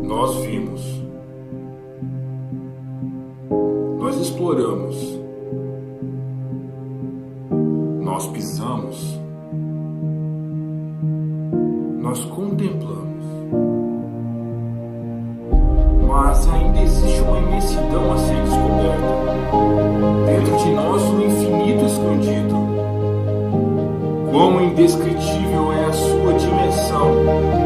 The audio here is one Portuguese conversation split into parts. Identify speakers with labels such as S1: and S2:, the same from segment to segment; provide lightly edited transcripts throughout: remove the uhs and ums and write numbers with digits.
S1: Nós vimos, nós exploramos, nós pisamos, nós contemplamos, mas ainda existe uma imensidão a ser descoberta. Dentro de nós, um infinito escondido. Quão indescritível é a sua dimensão.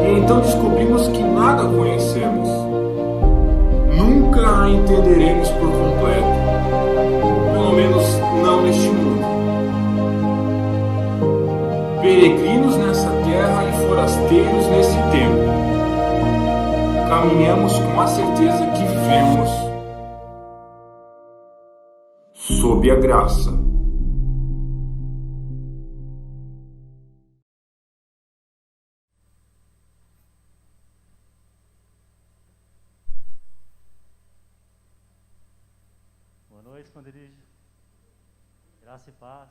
S1: E então descobrimos que nada conhecemos. Nunca a entenderemos por completo. Pelo menos não neste mundo. Peregrinos nessa terra e forasteiros nesse tempo. Caminhamos com a certeza que vivemos sob a graça.
S2: Boa noite, esconderijo. Graça e paz.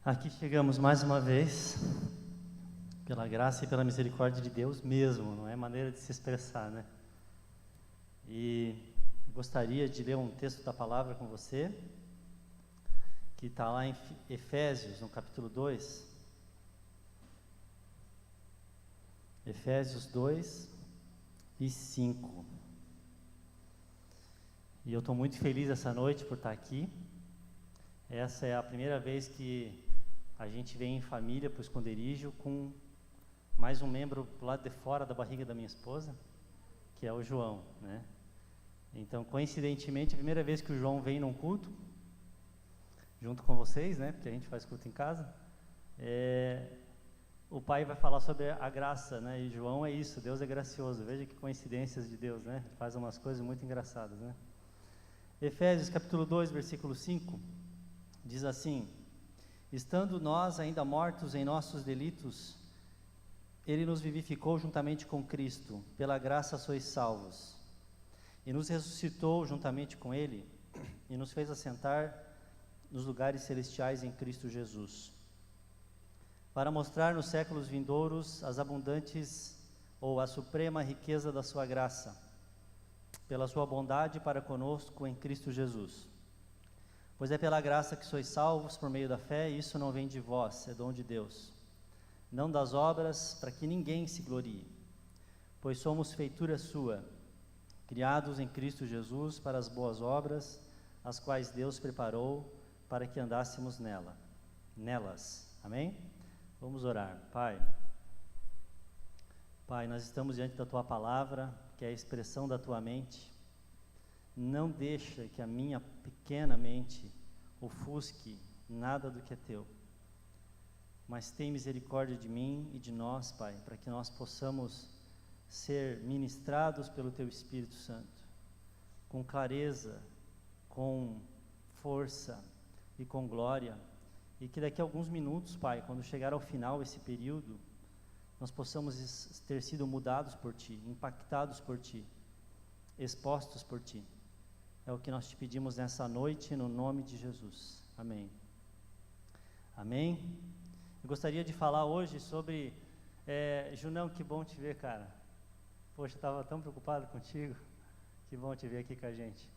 S2: Aqui chegamos mais uma vez, pela graça e pela misericórdia de Deus mesmo, não é maneira de se expressar, né? E gostaria de ler um texto da palavra com você, que está lá em Efésios, no capítulo 2. Efésios 2 e 5. E eu estou muito feliz essa noite por estar aqui. Essa é a primeira vez que a gente vem em família para o esconderijo com mais um membro do lado de fora da barriga da minha esposa, que é o João, né? Então, coincidentemente, a primeira vez que o João vem num culto, junto com vocês, né? Porque a gente faz culto em casa, o pai vai falar sobre a graça, né? E João é isso, Deus é gracioso. Veja que coincidências de Deus, né? Ele faz umas coisas muito engraçadas, né? Efésios capítulo 2, versículo 5, diz assim: estando nós ainda mortos em nossos delitos, Ele nos vivificou juntamente com Cristo, pela graça sois salvos, e nos ressuscitou juntamente com Ele, e nos fez assentar nos lugares celestiais em Cristo Jesus, para mostrar nos séculos vindouros as abundantes, ou a suprema riqueza da sua graça, pela sua bondade para conosco em Cristo Jesus. Pois é pela graça que sois salvos por meio da fé, e isso não vem de vós, é dom de Deus, não das obras, para que ninguém se glorie, pois somos feitura sua, criados em Cristo Jesus para as boas obras, as quais Deus preparou para que andássemos nelas. Amém? Vamos orar. Pai, nós estamos diante da Tua palavra, que é a expressão da Tua mente. Não deixa que a minha pequena mente ofusque nada do que é Teu, mas tem misericórdia de mim e de nós, Pai, para que nós possamos ser ministrados pelo Teu Espírito Santo, com clareza, com força e com glória, e que daqui a alguns minutos, Pai, quando chegar ao final esse período, nós possamos ter sido mudados por Ti, impactados por Ti, expostos por Ti. É o que nós Te pedimos nessa noite, no nome de Jesus. Amém. Amém. Eu gostaria de falar hoje sobre... Junão, que bom te ver, cara. Poxa, eu estava tão preocupado contigo. Que bom te ver aqui com a gente.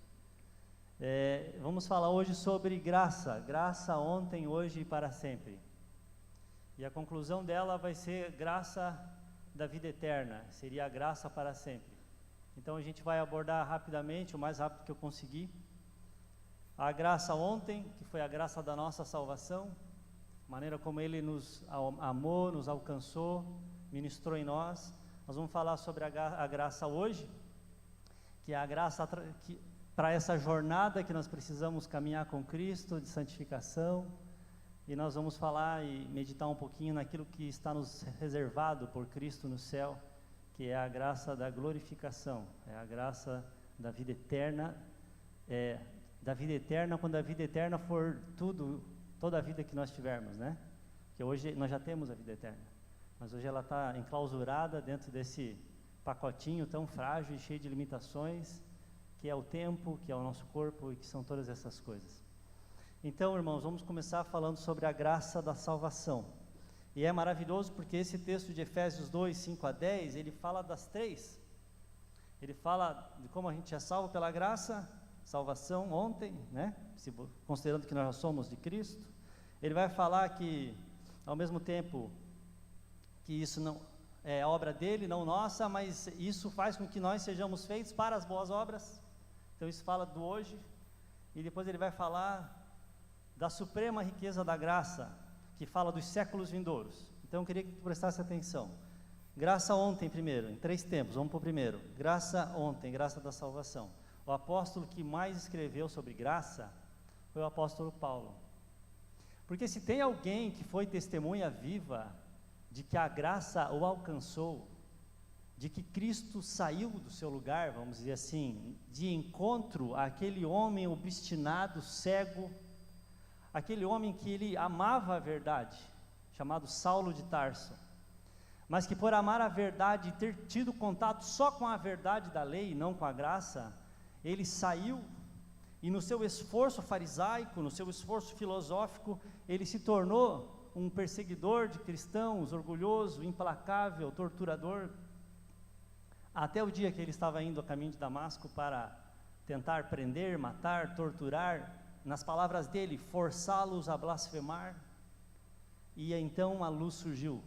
S2: Vamos falar hoje sobre graça. Graça ontem, hoje e para sempre. E a conclusão dela vai ser graça da vida eterna. Seria a graça para sempre. Então a gente vai abordar rapidamente, o mais rápido que eu conseguir. A graça ontem, que foi a graça da nossa salvação. A maneira como Ele nos amou, nos alcançou, ministrou em nós. Nós vamos falar sobre a graça hoje, que é a graça para essa jornada que nós precisamos caminhar com Cristo, de santificação. E nós vamos falar e meditar um pouquinho naquilo que está nos reservado por Cristo no céu, que é a graça da glorificação, é a graça da vida eterna, quando a vida eterna for toda a vida que nós tivermos, né? Que hoje nós já temos a vida eterna, mas hoje ela está enclausurada dentro desse pacotinho tão frágil e cheio de limitações, que é o tempo, que é o nosso corpo e que são todas essas coisas. Então, irmãos, vamos começar falando sobre a graça da salvação. E é maravilhoso porque esse texto de Efésios 2, 5 a 10, ele fala das três. Ele fala de como a gente é salvo pela graça, salvação ontem, né? Considerando que nós somos de Cristo. Ele vai falar que, ao mesmo tempo, que isso não é obra dele, não nossa, mas isso faz com que nós sejamos feitos para as boas obras. Então isso fala do hoje. E depois ele vai falar da suprema riqueza da graça, que fala dos séculos vindouros. Então eu queria que tu prestasse atenção. Graça ontem primeiro, em 3 tempos, vamos para o primeiro. Graça ontem, graça da salvação. O apóstolo que mais escreveu sobre graça foi o apóstolo Paulo. Porque se tem alguém que foi testemunha viva de que a graça o alcançou, de que Cristo saiu do seu lugar, vamos dizer assim, de encontro àquele homem obstinado, cego, aquele homem que ele amava a verdade, chamado Saulo de Tarso, mas que por amar a verdade e ter tido contato só com a verdade da lei e não com a graça, ele saiu e no seu esforço farisaico, no seu esforço filosófico, ele se tornou um perseguidor de cristãos, orgulhoso, implacável, torturador, até o dia que ele estava indo a caminho de Damasco para tentar prender, matar, torturar, nas palavras dele, forçá-los a blasfemar, e então a luz surgiu.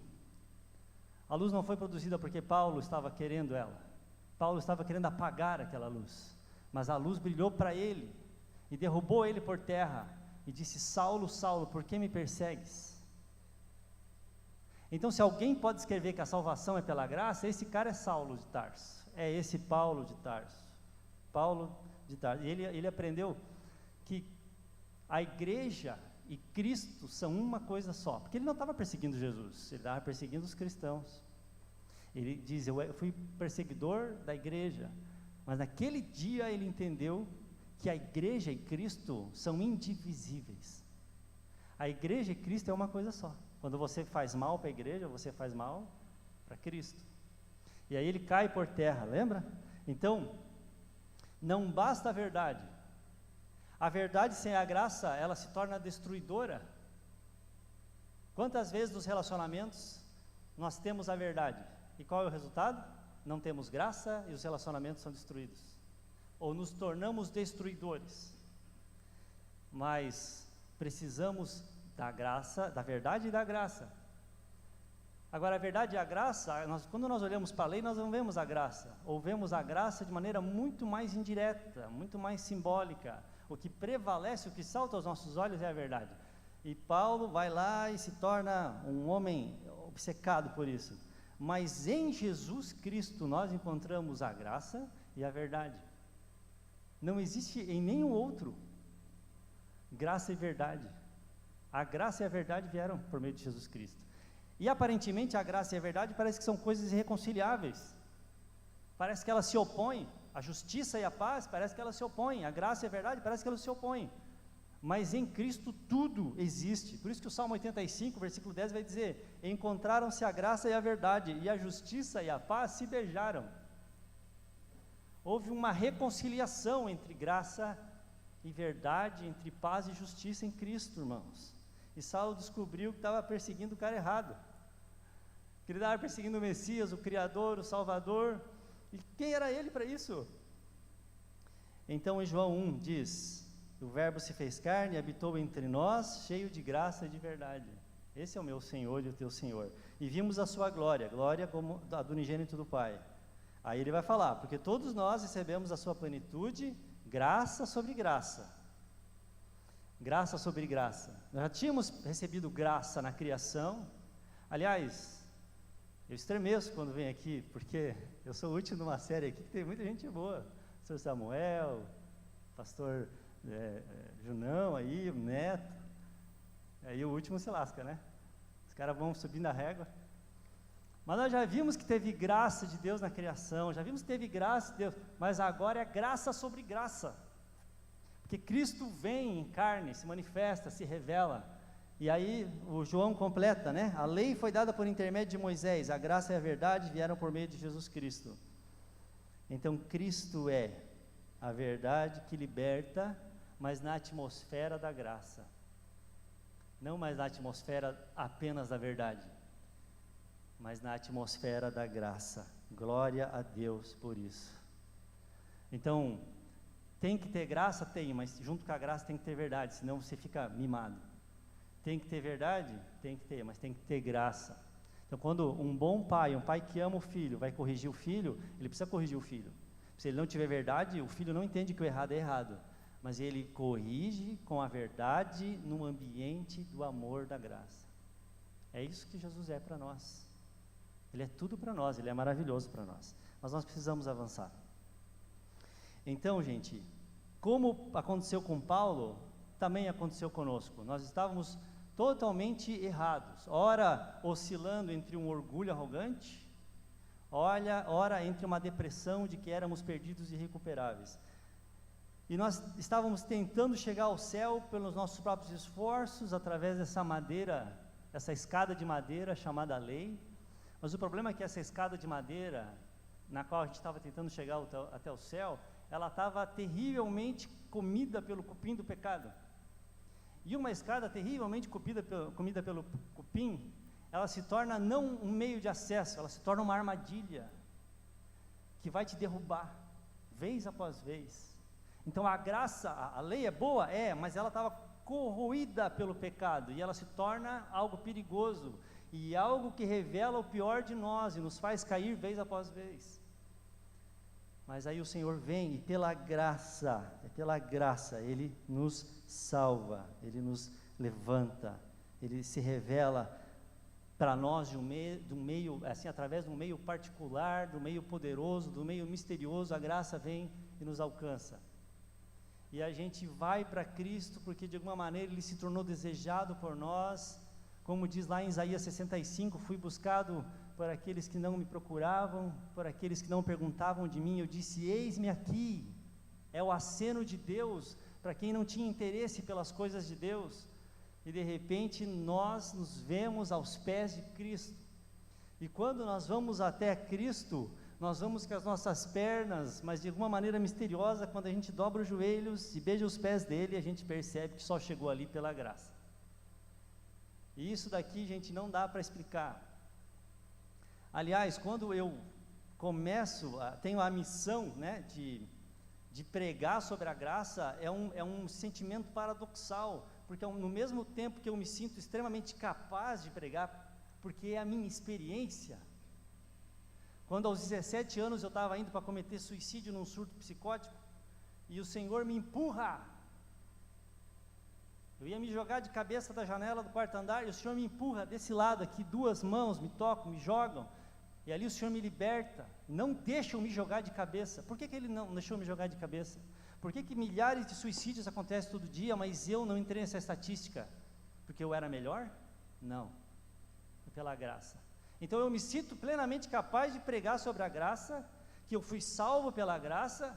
S2: A luz não foi produzida porque Paulo estava querendo ela, Paulo estava querendo apagar aquela luz, mas a luz brilhou para ele, e derrubou ele por terra, e disse: Saulo, Saulo, por que me persegues? Então, se alguém pode escrever que a salvação é pela graça, esse cara é Saulo de Tarso, é esse Paulo de Tarso, Paulo de Tarso. Ele aprendeu que a igreja e Cristo são uma coisa só, porque ele não estava perseguindo Jesus, ele estava perseguindo os cristãos. Ele diz: eu fui perseguidor da igreja, mas naquele dia ele entendeu que a igreja e Cristo são indivisíveis. A igreja e Cristo é uma coisa só. Quando você faz mal para a igreja, você faz mal para Cristo. E aí ele cai por terra, lembra? Então, não basta a verdade. A verdade sem a graça, ela se torna destruidora. Quantas vezes nos relacionamentos nós temos a verdade? E qual é o resultado? Não temos graça e os relacionamentos são destruídos. Ou nos tornamos destruidores. Mas precisamos da graça, da verdade e da graça. Agora, a verdade e a graça, quando nós olhamos para a lei, nós não vemos a graça, ou vemos a graça de maneira muito mais indireta, muito mais simbólica. O que prevalece, o que salta aos nossos olhos é a verdade. E Paulo vai lá e se torna um homem obcecado por isso. Mas em Jesus Cristo nós encontramos a graça e a verdade. Não existe em nenhum outro graça e verdade. A graça e a verdade vieram por meio de Jesus Cristo. E aparentemente a graça e a verdade parece que são coisas irreconciliáveis. Parece que elas se opõem. A justiça e a paz parece que elas se opõem. A graça e a verdade parece que elas se opõem. Mas em Cristo tudo existe. Por isso que o Salmo 85, versículo 10 vai dizer: encontraram-se a graça e a verdade, e a justiça e a paz se beijaram. Houve uma reconciliação entre graça e verdade, entre paz e justiça em Cristo, irmãos. E Saulo descobriu que estava perseguindo o cara errado, que ele estava perseguindo o Messias, o Criador, o Salvador. E quem era ele para isso? Então em João 1 diz: o verbo se fez carne e habitou entre nós, cheio de graça e de verdade. Esse é o meu Senhor e o teu Senhor. E vimos a sua glória, glória como a do unigênito do Pai. Aí ele vai falar: porque todos nós recebemos a sua plenitude, graça sobre graça. Graça sobre graça. Nós já tínhamos recebido graça na criação. Aliás, eu estremeço quando venho aqui, porque eu sou o último numa série aqui que tem muita gente boa. Pastor Samuel, pastor Junão aí, o Neto. Aí o último se lasca, né? Os caras vão subindo a régua. Mas nós já vimos que teve graça de Deus na criação, já vimos que teve graça de Deus, mas agora é graça sobre graça. Porque Cristo vem em carne, se manifesta, se revela. E aí o João completa, né? A lei foi dada por intermédio de Moisés, a graça e a verdade vieram por meio de Jesus Cristo. Então Cristo é a verdade que liberta, mas na atmosfera da graça. não mais na atmosfera apenas da verdade, mas na atmosfera da graça. Glória a Deus por isso. Então, tem que ter graça? Tem, mas junto com a graça tem que ter verdade, senão você fica mimado. Tem que ter verdade? Tem que ter, mas tem que ter graça. Então, quando um bom pai, um pai que ama o filho, vai corrigir o filho, ele precisa corrigir o filho. Se ele não tiver verdade, o filho não entende que o errado é errado, mas ele corrige com a verdade no ambiente do amor, da graça. É isso que Jesus é para nós. Ele é tudo para nós, ele é maravilhoso para nós, mas nós precisamos avançar. Então, gente, como aconteceu com Paulo, também aconteceu conosco. Nós estávamos totalmente errados, ora oscilando entre um orgulho arrogante, ora entre uma depressão de que éramos perdidos e irrecuperáveis. E nós estávamos tentando chegar ao céu pelos nossos próprios esforços, através dessa madeira, essa escada de madeira chamada lei. Mas o problema é que essa escada de madeira, na qual a gente estava tentando chegar até o céu, ela estava terrivelmente comida pelo cupim do pecado. E uma escada terrivelmente comida pelo cupim, ela se torna não um meio de acesso, ela se torna uma armadilha que vai te derrubar, vez após vez. Então a graça, a lei é boa? É, mas ela estava corroída pelo pecado, e ela se torna algo perigoso, e algo que revela o pior de nós, e nos faz cair vez após vez. Mas aí o Senhor vem, e pela graça, Ele nos salva, Ele nos levanta, Ele se revela para nós do meio, assim, através de um meio particular, do meio poderoso, do meio misterioso. A graça vem e nos alcança. E a gente vai para Cristo, porque de alguma maneira Ele se tornou desejado por nós. Como diz lá em Isaías 65, fui buscado por aqueles que não me procuravam, por aqueles que não perguntavam de mim. Eu disse, eis-me aqui. É o aceno de Deus para quem não tinha interesse pelas coisas de Deus. E de repente nós nos vemos aos pés de Cristo. E quando nós vamos até Cristo, nós vamos com as nossas pernas, mas de alguma maneira misteriosa, quando a gente dobra os joelhos e beija os pés dele, a gente percebe que só chegou ali pela graça. E isso daqui, gente, não dá para explicar. Aliás, quando eu tenho a missão, né, de pregar sobre a graça, é um sentimento paradoxal, porque no mesmo tempo que eu me sinto extremamente capaz de pregar, porque é a minha experiência. Quando aos 17 anos eu estava indo para cometer suicídio num surto psicótico, e o Senhor me empurra. Eu ia me jogar de cabeça da janela do quarto andar, e o Senhor me empurra desse lado aqui, duas mãos me tocam, me jogam, e ali o Senhor me liberta, não deixa eu me jogar de cabeça. Por que Ele não deixou eu me jogar de cabeça? Por que milhares de suicídios acontecem todo dia, mas eu não entrei nessa estatística? Porque eu era melhor? Não, foi pela graça. Então eu me sinto plenamente capaz de pregar sobre a graça, que eu fui salvo pela graça,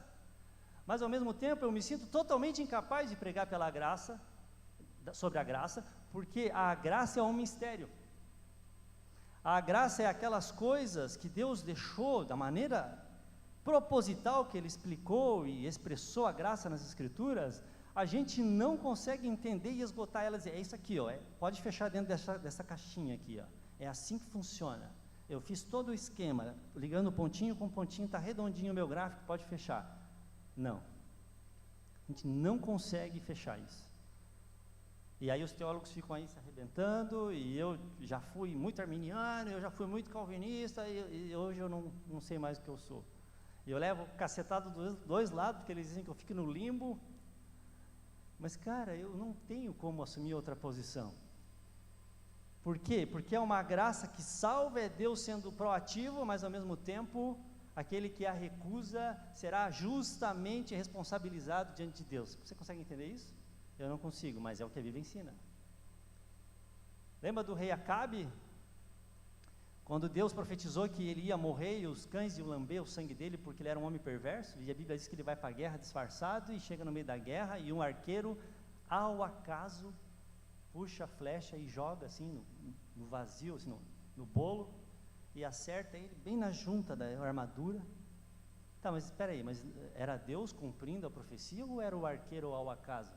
S2: mas ao mesmo tempo eu me sinto totalmente incapaz de pregar pela graça, sobre a graça, porque a graça é um mistério. A graça é aquelas coisas que Deus deixou da maneira proposital que Ele explicou e expressou a graça nas Escrituras. A gente não consegue entender e esgotar elas. É isso aqui, ó, pode fechar dentro dessa caixinha aqui, ó. É assim que funciona. Eu fiz todo o esquema, ligando pontinho com pontinho, está redondinho o meu gráfico, pode fechar. Não, a gente não consegue fechar isso. E aí os teólogos ficam aí se arrebentando, e eu já fui muito arminiano, eu já fui muito calvinista, e hoje eu não sei mais o que eu sou. E eu levo cacetado dos dois lados, porque eles dizem que eu fico no limbo, mas cara, eu não tenho como assumir outra posição. Por quê? Porque é uma graça que salva, é Deus sendo proativo, mas ao mesmo tempo, aquele que a recusa será justamente responsabilizado diante de Deus. Você consegue entender isso? Eu não consigo, mas é o que a Bíblia ensina. Lembra do rei Acabe? Quando Deus profetizou que ele ia morrer e os cães iam lamber o sangue dele porque ele era um homem perverso, e a Bíblia diz que ele vai para a guerra disfarçado e chega no meio da guerra e um arqueiro, ao acaso, puxa a flecha e joga assim no vazio, assim, no bolo, e acerta ele bem na junta da armadura. Tá, mas espera aí, mas era Deus cumprindo a profecia ou era o arqueiro ao acaso?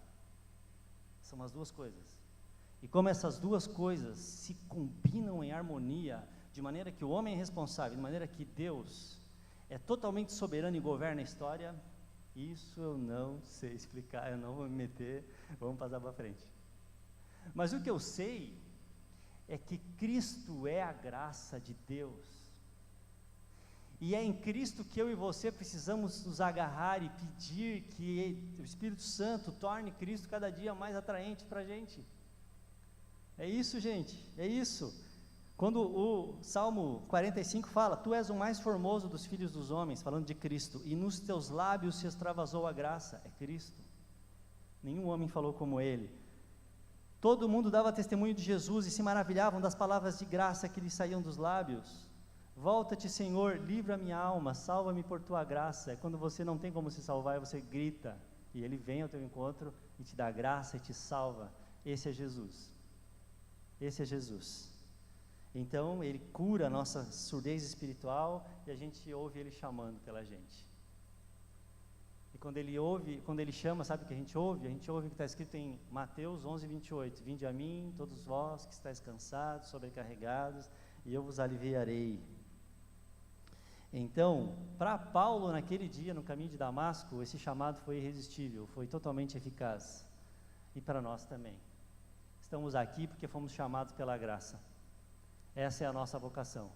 S2: São as duas coisas. E como essas duas coisas se combinam em harmonia, de maneira que o homem é responsável, de maneira que Deus é totalmente soberano e governa a história, isso eu não sei explicar, eu não vou me meter, vamos passar para frente. Mas o que eu sei é que Cristo é a graça de Deus. E é em Cristo que eu e você precisamos nos agarrar e pedir que o Espírito Santo torne Cristo cada dia mais atraente para a gente. É isso, gente, é isso. Quando o Salmo 45 fala, tu és o mais formoso dos filhos dos homens, falando de Cristo, e nos teus lábios se extravasou a graça, é Cristo. Nenhum homem falou como ele. Todo mundo dava testemunho de Jesus e se maravilhavam das palavras de graça que lhe saíam dos lábios. Volta-te, Senhor, livra a minha alma, salva-me por tua graça. É quando você não tem como se salvar e você grita, e ele vem ao teu encontro e te dá graça e te salva. Esse é Jesus. Esse é Jesus. Então, ele cura a nossa surdez espiritual e a gente ouve ele chamando pela gente. E quando ele chama, sabe o que a gente ouve? A gente ouve o que está escrito em Mateus 11:28. Vinde a mim, todos vós que estáis cansados, sobrecarregados, e eu vos aliviarei. Então, para Paulo, naquele dia, no caminho de Damasco, esse chamado foi irresistível, foi totalmente eficaz. E para nós também. Estamos aqui porque fomos chamados pela graça. Essa é a nossa vocação.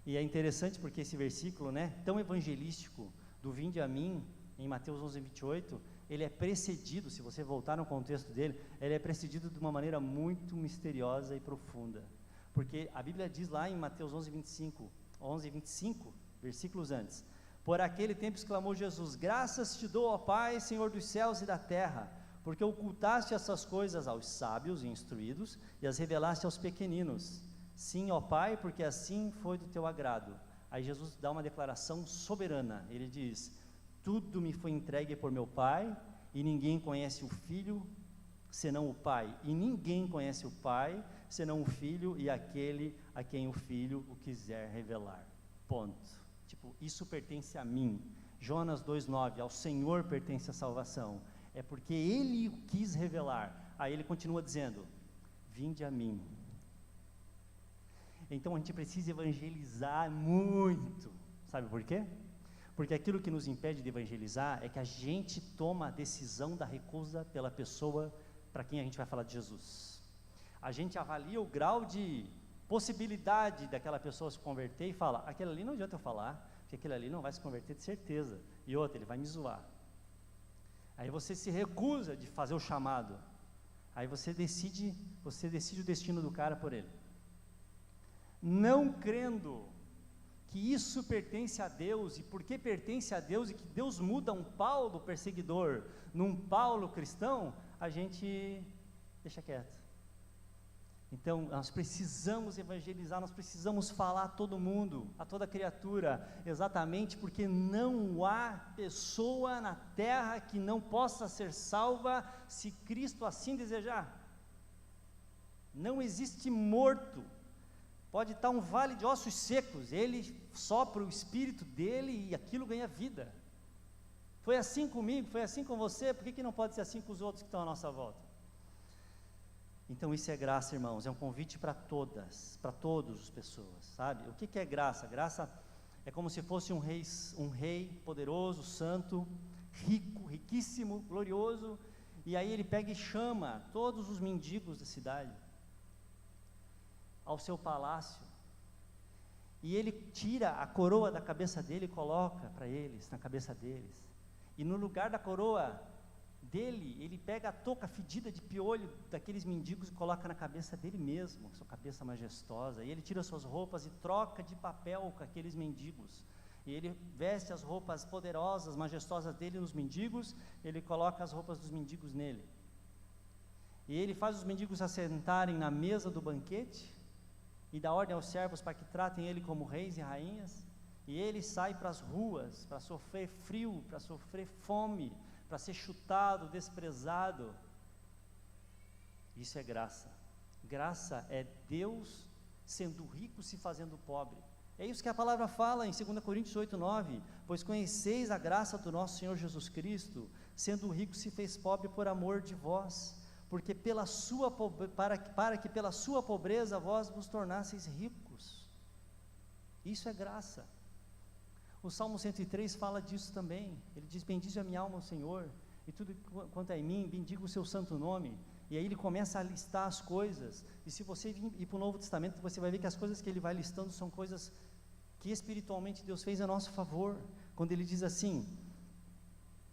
S2: E é interessante porque esse versículo, tão evangelístico, do vinde a mim, em Mateus 11:28, ele é precedido, se você voltar no contexto dele, ele é precedido de uma maneira muito misteriosa e profunda. Porque a Bíblia diz lá em Mateus 11:25, versículos antes, por aquele tempo exclamou Jesus, graças te dou, ó Pai, Senhor dos céus e da terra, porque ocultaste essas coisas aos sábios e instruídos, e as revelaste aos pequeninos. Sim, ó Pai, porque assim foi do teu agrado. Aí Jesus dá uma declaração soberana, ele diz, tudo me foi entregue por meu Pai, e ninguém conhece o Filho, senão o Pai, e ninguém conhece o Pai, senão o Filho, e aquele a quem o Filho o quiser revelar. Ponto. Isso pertence a mim. Jonas 2:9, ao Senhor pertence a salvação. É porque Ele o quis revelar. Aí ele continua dizendo, vinde a mim. Então a gente precisa evangelizar muito. Sabe por quê? Porque aquilo que nos impede de evangelizar é que a gente toma a decisão da recusa pela pessoa para quem a gente vai falar de Jesus. A gente avalia o grau de possibilidade daquela pessoa se converter e fala, aquele ali não adianta eu falar, porque aquele ali não vai se converter de certeza. E outra, ele vai me zoar. Aí você se recusa de fazer o chamado. Aí você decide o destino do cara por ele. Não crendo que isso pertence a Deus, e porque pertence a Deus, e que Deus muda um Paulo perseguidor num Paulo cristão, a gente deixa quieto. Então, nós precisamos evangelizar, nós precisamos falar a todo mundo, a toda criatura, exatamente porque não há pessoa na terra que não possa ser salva, se Cristo assim desejar. Não existe morto, pode estar um vale de ossos secos, ele sopra o Espírito dele e aquilo ganha vida. Foi assim comigo, foi assim com você, por que não pode ser assim com os outros que estão à nossa volta? Então isso é graça, irmãos, é um convite para todas as pessoas, sabe? O que é graça? Graça é como se fosse um rei poderoso, santo, rico, riquíssimo, glorioso, e aí ele pega e chama todos os mendigos da cidade ao seu palácio, e ele tira a coroa da cabeça dele e coloca para eles, na cabeça deles, e no lugar da coroa dele, ele pega a touca fedida de piolho daqueles mendigos e coloca na cabeça dele mesmo, sua cabeça majestosa, e ele tira suas roupas e troca de papel com aqueles mendigos, e ele veste as roupas poderosas, majestosas dele nos mendigos, ele coloca as roupas dos mendigos nele, e ele faz os mendigos assentarem na mesa do banquete, e dá ordem aos servos para que tratem ele como reis e rainhas, e ele sai para as ruas, para sofrer frio, para sofrer fome, para ser chutado, desprezado. Isso é graça. Graça é Deus sendo rico se fazendo pobre. É isso que a palavra fala em 2 Coríntios 8:9, pois conheceis a graça do nosso Senhor Jesus Cristo, sendo rico se fez pobre por amor de vós, porque para que pela sua pobreza vós vos tornasseis ricos. Isso é graça. O Salmo 103 fala disso também. Ele diz: bendize a minha alma o Senhor, e tudo quanto é em mim, bendiga o seu santo nome. E aí ele começa a listar as coisas, e se você ir para o Novo Testamento, você vai ver que as coisas que ele vai listando são coisas que espiritualmente Deus fez a nosso favor. Quando ele diz assim: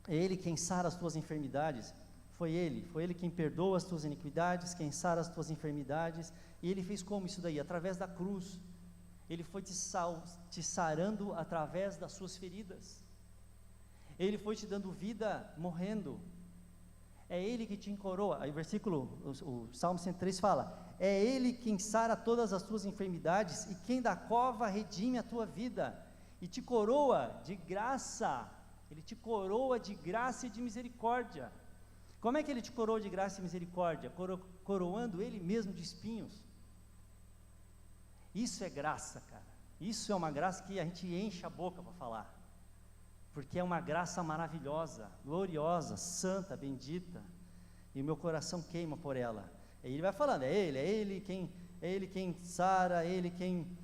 S2: é Ele quem sara as tuas enfermidades, foi Ele quem perdoa as tuas iniquidades, quem sara as tuas enfermidades. E Ele fez como isso daí? Através da cruz. Ele foi te sarando através das suas feridas. Ele foi te dando vida morrendo. É Ele que te encoroa. Aí o Salmo 103 fala: é Ele quem sara todas as tuas enfermidades, e quem da cova redime a tua vida, e te coroa de graça. Ele te coroa de graça e de misericórdia. Como é que Ele te coroa de graça e misericórdia? Coroando Ele mesmo de espinhos. Isso é graça, cara. Isso é uma graça que a gente enche a boca para falar, porque é uma graça maravilhosa, gloriosa, santa, bendita, e o meu coração queima por ela. E ele vai falando: é Ele quem sara, é Ele quem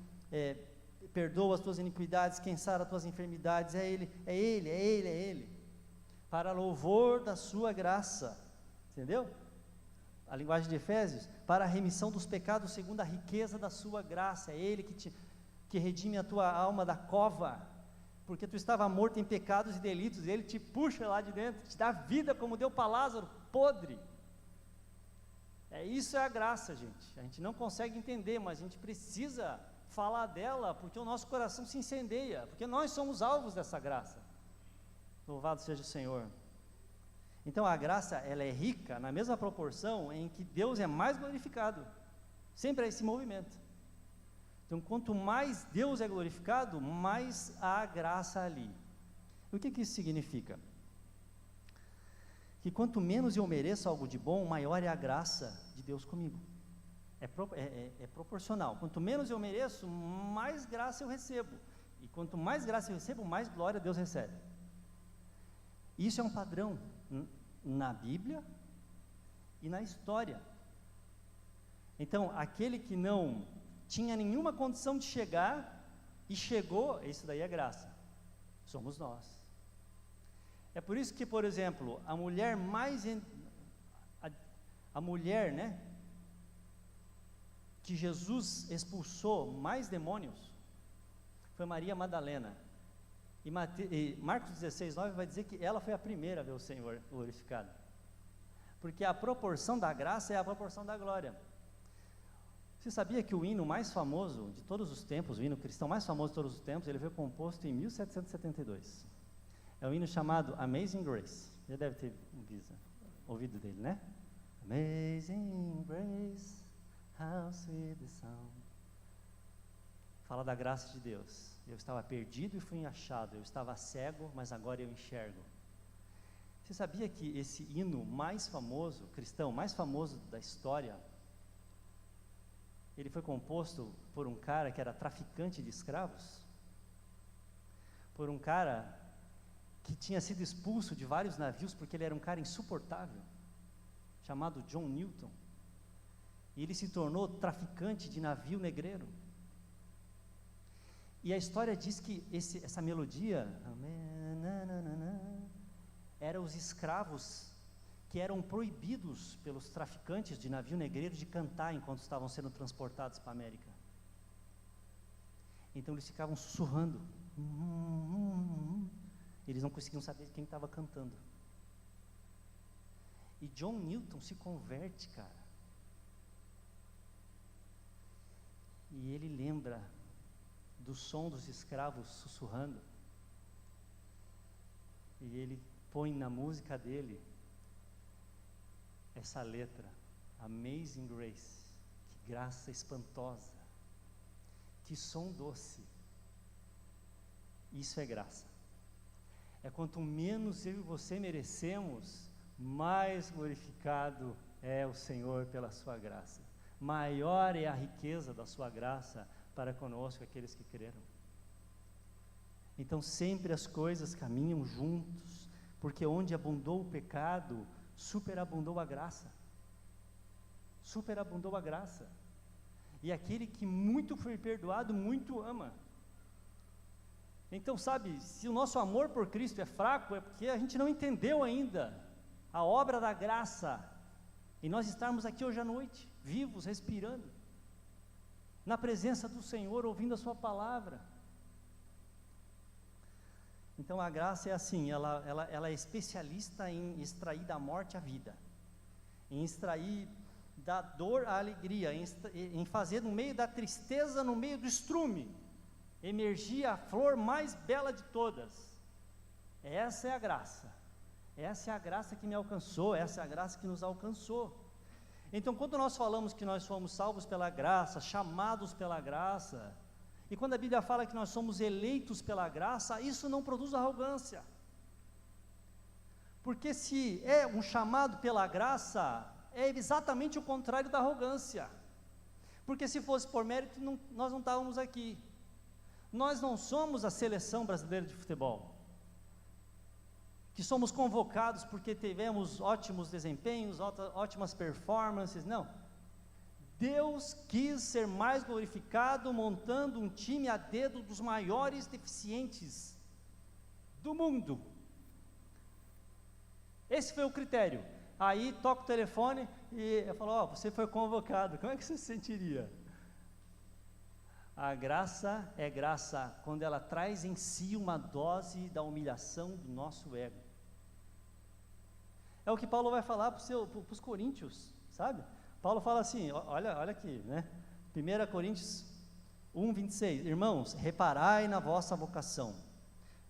S2: perdoa as tuas iniquidades, quem sara as tuas enfermidades, é Ele, para louvor da sua graça, entendeu? A linguagem de Efésios: para a remissão dos pecados segundo a riqueza da sua graça. É Ele que redime a tua alma da cova, porque tu estava morto em pecados e delitos, e Ele te puxa lá de dentro, te dá vida como deu para Lázaro, podre. Isso é a graça, gente. A gente não consegue entender, mas a gente precisa falar dela, porque o nosso coração se incendeia, porque nós somos alvos dessa graça. Louvado seja o Senhor. Então a graça, ela é rica na mesma proporção em que Deus é mais glorificado. Sempre é esse movimento. Então quanto mais Deus é glorificado, mais há graça ali. O que isso significa? Que quanto menos eu mereço algo de bom, maior é a graça de Deus comigo. É proporcional. Quanto menos eu mereço, mais graça eu recebo. E quanto mais graça eu recebo, mais glória Deus recebe. Isso é um padrão na Bíblia e na história. Então, aquele que não tinha nenhuma condição de chegar e chegou, isso daí é graça. Somos nós. É por isso que, por exemplo, a mulher, né, que Jesus expulsou mais demônios foi Maria Madalena. E Marcos 16:9 vai dizer que ela foi a primeira a ver o Senhor glorificado, porque a proporção da graça é a proporção da glória. Você sabia que o hino mais famoso de todos os tempos, o hino cristão mais famoso de todos os tempos, ele foi composto em 1772. É o hino chamado Amazing Grace. Já deve ter ouvido dele, né? Amazing Grace, how sweet the sound. Fala da graça de Deus. Eu estava perdido e fui achado, eu estava cego, mas agora eu enxergo. Você sabia que esse hino mais famoso, cristão, mais famoso da história, ele foi composto por um cara que era traficante de escravos? Por um cara que tinha sido expulso de vários navios porque ele era um cara insuportável, chamado John Newton. E ele se tornou traficante de navio negreiro. E a história diz que essa melodia era os escravos que eram proibidos pelos traficantes de navio negreiro de cantar enquanto estavam sendo transportados para a América. Então eles ficavam sussurrando. Eles não conseguiam saber quem estava cantando. E John Newton se converte, cara. E ele lembra do som dos escravos sussurrando, e ele põe na música dele essa letra: Amazing Grace, que graça espantosa, que som doce. Isso é graça. É quanto menos eu e você merecemos, mais glorificado é o Senhor pela sua graça. Maior é a riqueza da sua graça para conosco, aqueles que creram. Então sempre as coisas caminham juntos, porque onde abundou o pecado, superabundou a graça. superabundou a graça. E aquele que muito foi perdoado, muito ama. Então, sabe, se o nosso amor por Cristo é fraco, é porque a gente não entendeu ainda a obra da graça, e nós estarmos aqui hoje à noite, vivos, respirando, na presença do Senhor, ouvindo a sua palavra. Então a graça é assim, ela é especialista em extrair da morte a vida, em extrair da dor a alegria, em fazer no meio da tristeza, no meio do estrume, emergir a flor mais bela de todas. Essa é a graça. Essa é a graça que me alcançou, essa é a graça que nos alcançou. Então, quando nós falamos que nós somos salvos pela graça, chamados pela graça, e quando a Bíblia fala que nós somos eleitos pela graça, isso não produz arrogância. Porque se é um chamado pela graça, é exatamente o contrário da arrogância. Porque se fosse por mérito, nós não estávamos aqui. Nós não somos a seleção brasileira de futebol, que somos convocados porque tivemos ótimos desempenhos, ótimas performances. Não, Deus quis ser mais glorificado montando um time a dedo dos maiores deficientes do mundo. Esse foi o critério. Aí toca o telefone e eu falo, você foi convocado, como é que você se sentiria? A graça é graça quando ela traz em si uma dose da humilhação do nosso ego. É o que Paulo vai falar para os coríntios, sabe? Paulo fala assim, olha aqui, né? 1 Coríntios 1:26, irmãos, reparai na vossa vocação,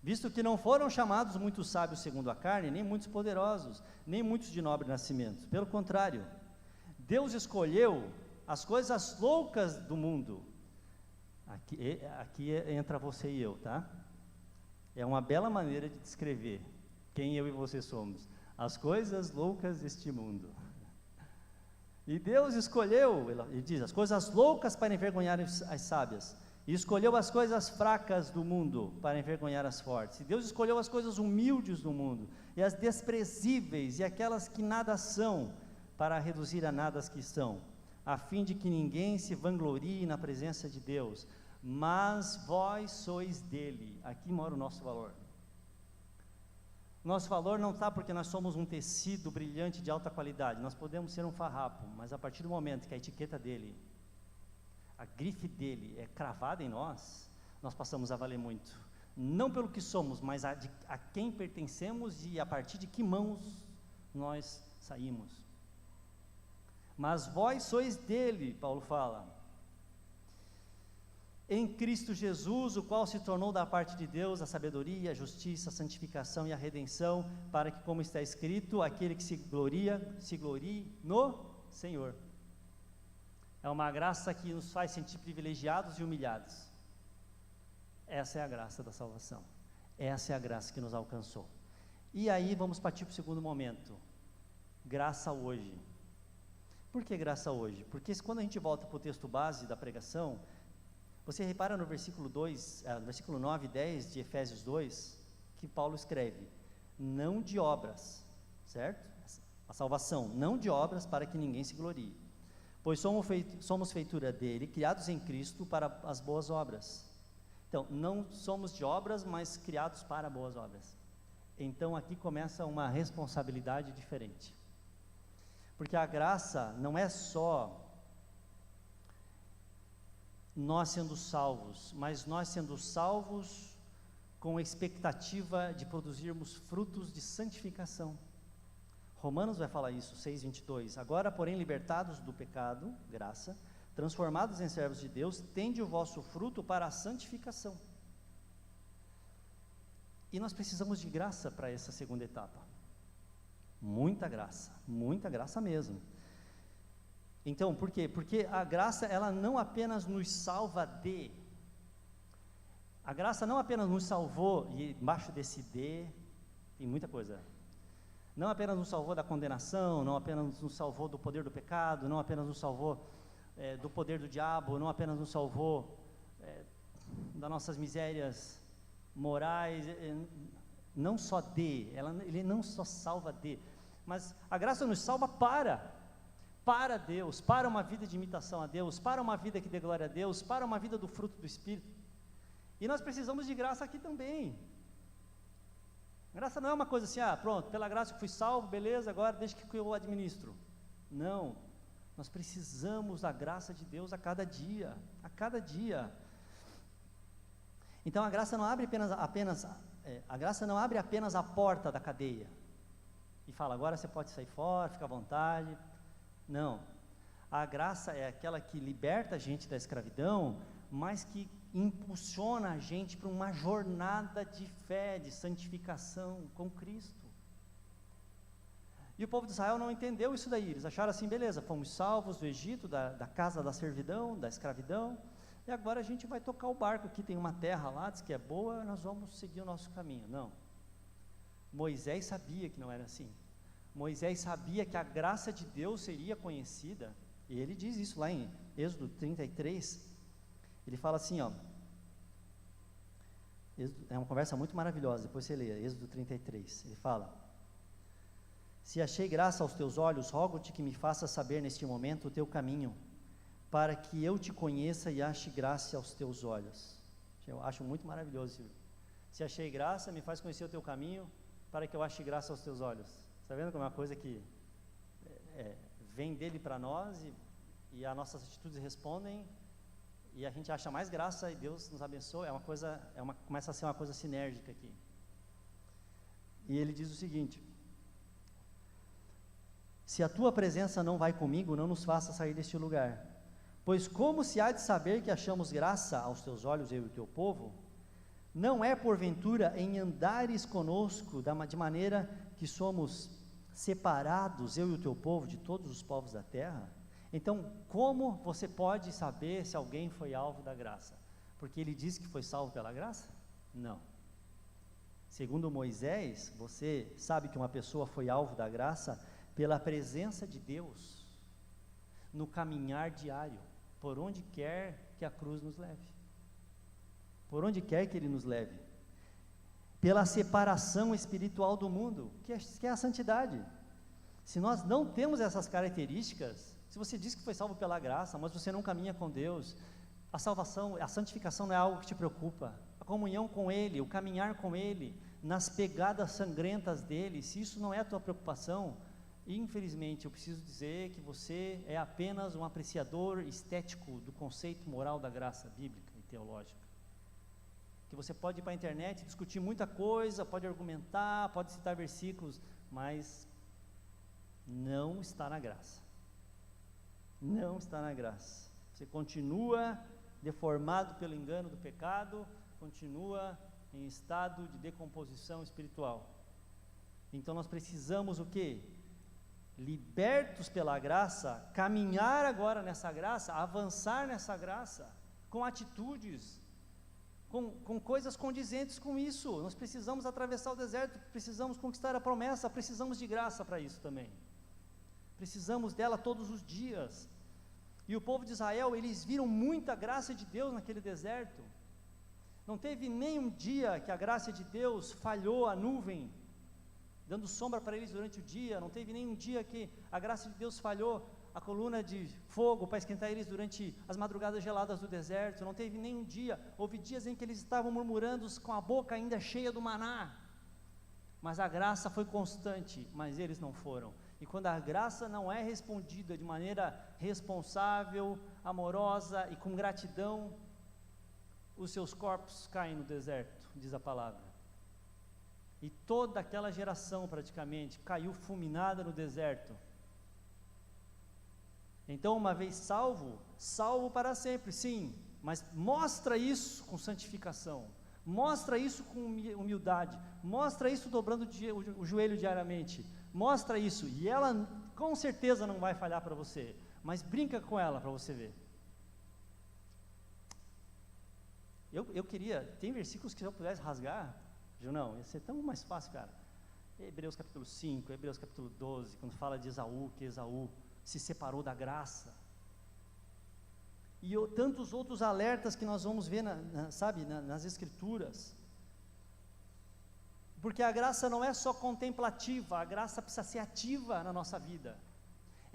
S2: visto que não foram chamados muitos sábios segundo a carne, nem muitos poderosos, nem muitos de nobre nascimento, pelo contrário, Deus escolheu as coisas loucas do mundo. Aqui entra você e eu, tá? É uma bela maneira de descrever quem eu e você somos, as coisas loucas deste mundo. E Deus escolheu, ele diz, as coisas loucas para envergonhar as sábias, e escolheu as coisas fracas do mundo para envergonhar as fortes. E Deus escolheu as coisas humildes do mundo, e as desprezíveis, e aquelas que nada são, para reduzir a nada as que são, a fim de que ninguém se vanglorie na presença de Deus, mas vós sois dele. Aqui mora o nosso valor. Nosso valor não está porque nós somos um tecido brilhante de alta qualidade, nós podemos ser um farrapo, mas a partir do momento que a etiqueta dele, a grife dele é cravada em nós, nós passamos a valer muito, não pelo que somos, mas a quem pertencemos e a partir de que mãos nós saímos. Mas vós sois dele, Paulo fala, em Cristo Jesus, o qual se tornou da parte de Deus a sabedoria, a justiça, a santificação e a redenção, para que, como está escrito, aquele que se glorie no Senhor. É uma graça que nos faz sentir privilegiados e humilhados. Essa é a graça da salvação. Essa é a graça que nos alcançou. E aí vamos partir para o segundo momento. Graça hoje. Por que graça hoje? Porque quando a gente volta para o texto base da pregação, você repara no versículo 9 e 10 de Efésios 2, que Paulo escreve, não de obras, certo? A salvação, não de obras para que ninguém se glorie, pois somos feitura dele, criados em Cristo para as boas obras. Então, não somos de obras, mas criados para boas obras. Então, aqui começa uma responsabilidade diferente, porque a graça não é só nós sendo salvos, mas nós sendo salvos com a expectativa de produzirmos frutos de santificação. Romanos vai falar isso, 6:22, agora porém libertados do pecado, graça, transformados em servos de Deus, tende o vosso fruto para a santificação. E nós precisamos de graça para essa segunda etapa, muita graça mesmo. Então, por quê? Porque a graça, ela não apenas nos salva a graça não apenas nos salvou, e embaixo desse tem muita coisa, não apenas nos salvou da condenação, não apenas nos salvou do poder do pecado, não apenas nos salvou do poder do diabo, não apenas nos salvou das nossas misérias morais, não só ele não só salva mas a graça nos salva para Deus, para uma vida de imitação a Deus, para uma vida que dê glória a Deus, para uma vida do fruto do Espírito. E nós precisamos de graça aqui também. Graça não é uma coisa assim, pronto, pela graça eu fui salvo, beleza, agora deixa que eu administro. Não, nós precisamos da graça de Deus a cada dia, a cada dia. Então a graça não abre apenas a porta da cadeia e fala, agora você pode sair fora, fica à vontade. Não, a graça é aquela que liberta a gente da escravidão, mas que impulsiona a gente para uma jornada de fé, de santificação com Cristo. E o povo de Israel não entendeu isso daí, eles acharam assim, beleza, fomos salvos do Egito, da casa da servidão, da escravidão, e agora a gente vai tocar o barco, aqui tem uma terra lá, diz que é boa, nós vamos seguir o nosso caminho. Não, Moisés sabia que não era assim. Moisés sabia que a graça de Deus seria conhecida, e ele diz isso lá em Êxodo 33, ele fala assim, é uma conversa muito maravilhosa, depois você lê, Êxodo 33, ele fala, se achei graça aos teus olhos, rogo-te que me faças saber neste momento o teu caminho, para que eu te conheça e ache graça aos teus olhos. Eu acho muito maravilhoso isso. Se achei graça, me faz conhecer o teu caminho, para que eu ache graça aos teus olhos. Está vendo como é uma coisa que vem dele para nós, e as nossas atitudes respondem, e a gente acha mais graça, e Deus nos abençoa, começa a ser uma coisa sinérgica aqui. E ele diz o seguinte, se a tua presença não vai comigo, não nos faça sair deste lugar, pois como se há de saber que achamos graça aos teus olhos, eu e o teu povo? Não é porventura em andares conosco, de maneira que somos separados, eu e o teu povo, de todos os povos da terra? Então, como você pode saber se alguém foi alvo da graça? Porque ele disse que foi salvo pela graça? Não. Segundo Moisés, você sabe que uma pessoa foi alvo da graça pela presença de Deus no caminhar diário, por onde quer que a cruz nos leve, por onde quer que Ele nos leve, pela separação espiritual do mundo, que é a santidade. Se nós não temos essas características, se você diz que foi salvo pela graça, mas você não caminha com Deus, a salvação, a santificação não é algo que te preocupa, a comunhão com Ele, o caminhar com Ele, nas pegadas sangrentas dEle, se isso não é a tua preocupação, infelizmente eu preciso dizer que você é apenas um apreciador estético do conceito moral da graça bíblica e teológica, que você pode ir para a internet discutir muita coisa, pode argumentar, pode citar versículos, mas não está na graça, não está na graça. Você continua deformado pelo engano do pecado, continua em estado de decomposição espiritual. Então nós precisamos o quê? Libertos pela graça, caminhar agora nessa graça, avançar nessa graça, com atitudes, com coisas condizentes com isso. Nós precisamos atravessar o deserto, precisamos conquistar a promessa, precisamos de graça para isso também, precisamos dela todos os dias. E o povo de Israel, eles viram muita graça de Deus naquele deserto, não teve nenhum dia que a graça de Deus falhou a nuvem, dando sombra para eles durante o dia, não teve nenhum dia que a graça de Deus falhou a coluna de fogo para esquentar eles durante as madrugadas geladas do deserto, não teve nenhum dia, houve dias em que eles estavam murmurando com a boca ainda cheia do maná, mas a graça foi constante, mas eles não foram. E quando a graça não é respondida de maneira responsável, amorosa e com gratidão, os seus corpos caem no deserto, diz a palavra. E toda aquela geração praticamente caiu fulminada no deserto. Então, uma vez salvo, salvo para sempre, sim, mas mostra isso com santificação, mostra isso com humildade, mostra isso dobrando o joelho diariamente, mostra isso, e ela com certeza não vai falhar para você, mas brinca com ela para você ver. Eu queria, tem versículos que se eu pudesse rasgar, Junão, ia ser tão mais fácil, cara. Hebreus capítulo 5, Hebreus capítulo 12, quando fala de Esaú, que Esaú se separou da graça, e tantos outros alertas que nós vamos ver, nas escrituras, porque a graça não é só contemplativa, a graça precisa ser ativa na nossa vida,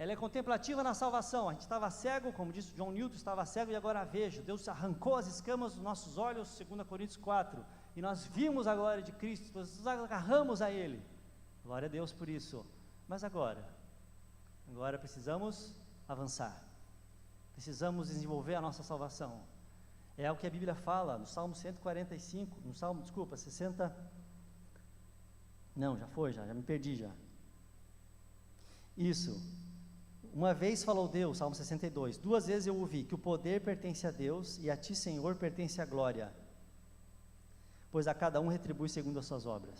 S2: ela é contemplativa na salvação. A gente estava cego, como disse John Newton, estava cego e agora vejo. Deus arrancou as escamas dos nossos olhos, 2 Coríntios 4, e nós vimos a glória de Cristo, nós agarramos a Ele. Glória a Deus por isso. Mas agora precisamos avançar, precisamos desenvolver a nossa salvação. É o que a Bíblia fala no Salmo 145, no Salmo, 60, não, já me perdi já. Isso, uma vez falou Deus, Salmo 62, 2 vezes eu ouvi que o poder pertence a Deus e a ti, Senhor, pertence a glória, pois a cada um retribui segundo as suas obras.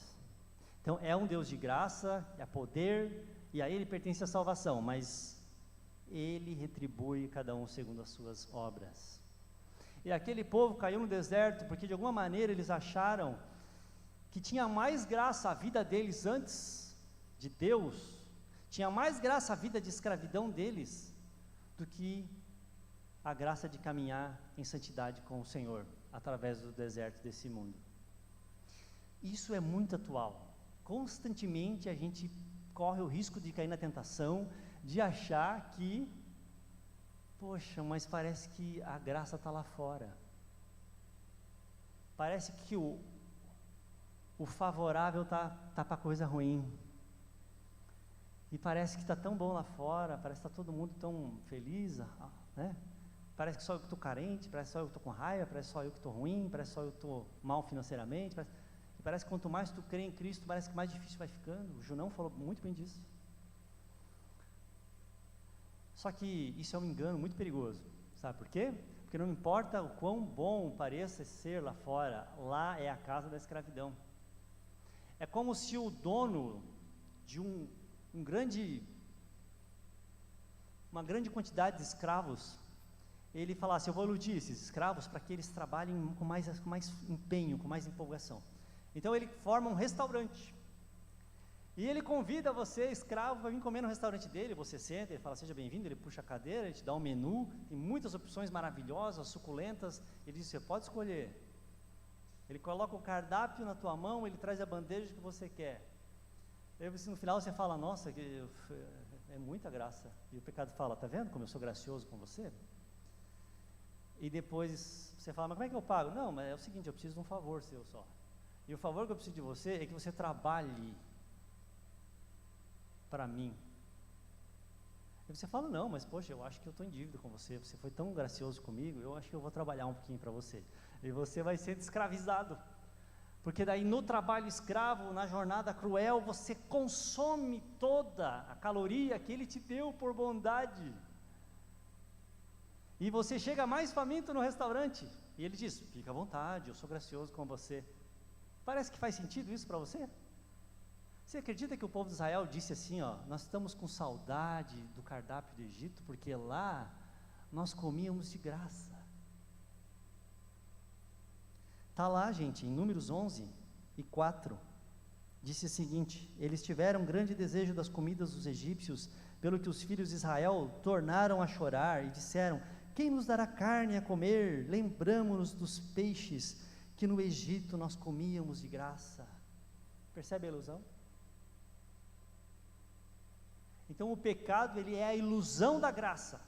S2: Então é um Deus de graça, é poder, e a Ele pertence a salvação, mas Ele retribui cada um segundo as suas obras. E aquele povo caiu no deserto, porque de alguma maneira eles acharam que tinha mais graça a vida deles antes de Deus, tinha mais graça a vida de escravidão deles, do que a graça de caminhar em santidade com o Senhor, através do deserto desse mundo. Isso é muito atual. Constantemente a gente corre o risco de cair na tentação, de achar que, poxa, mas parece que a graça está lá fora, parece que o favorável está para coisa ruim, e parece que está tão bom lá fora, parece que está todo mundo tão feliz, né? Parece que só eu que estou carente, parece que só eu que estou com raiva, parece que só eu que estou ruim, parece que só eu que estou mal financeiramente, parece que quanto mais tu crê em Cristo, parece que mais difícil vai ficando. O Junão falou muito bem disso. Só que isso é um engano muito perigoso, sabe por quê? Porque não importa o quão bom pareça ser lá fora, lá é a casa da escravidão. É como se o dono de uma grande quantidade de escravos, ele falasse: eu vou iludir esses escravos para que eles trabalhem com mais empenho, com mais empolgação. Então ele forma um restaurante, e ele convida você, escravo, para vir comer no restaurante dele. Você senta, ele fala: seja bem-vindo, ele puxa a cadeira, ele te dá um menu, tem muitas opções maravilhosas, suculentas, ele diz: você pode escolher. Ele coloca o cardápio na tua mão, ele traz a bandeja que você quer. Aí no final você fala: nossa, é muita graça. E o pecado fala: tá vendo como eu sou gracioso com você? E depois você fala: mas como é que eu pago? Não, mas é o seguinte, eu preciso de um favor seu só. E o favor que eu preciso de você é que você trabalhe para mim. E você fala: não, mas poxa, eu acho que eu estou em dívida com você, você foi tão gracioso comigo, eu acho que eu vou trabalhar um pouquinho para você. E você vai ser escravizado, porque daí no trabalho escravo, na jornada cruel, você consome toda a caloria que ele te deu por bondade, e você chega mais faminto no restaurante, e ele diz: fica à vontade, eu sou gracioso com você. Parece que faz sentido isso para você? Você acredita que o povo de Israel disse assim: nós estamos com saudade do cardápio do Egito, porque lá nós comíamos de graça? Está lá, gente, em Números 11:4, disse o seguinte: eles tiveram grande desejo das comidas dos egípcios, pelo que os filhos de Israel tornaram a chorar e disseram: quem nos dará carne a comer? Lembramo-nos dos peixes que no Egito nós comíamos de graça. Percebe a ilusão? Então o pecado, ele é a ilusão da graça,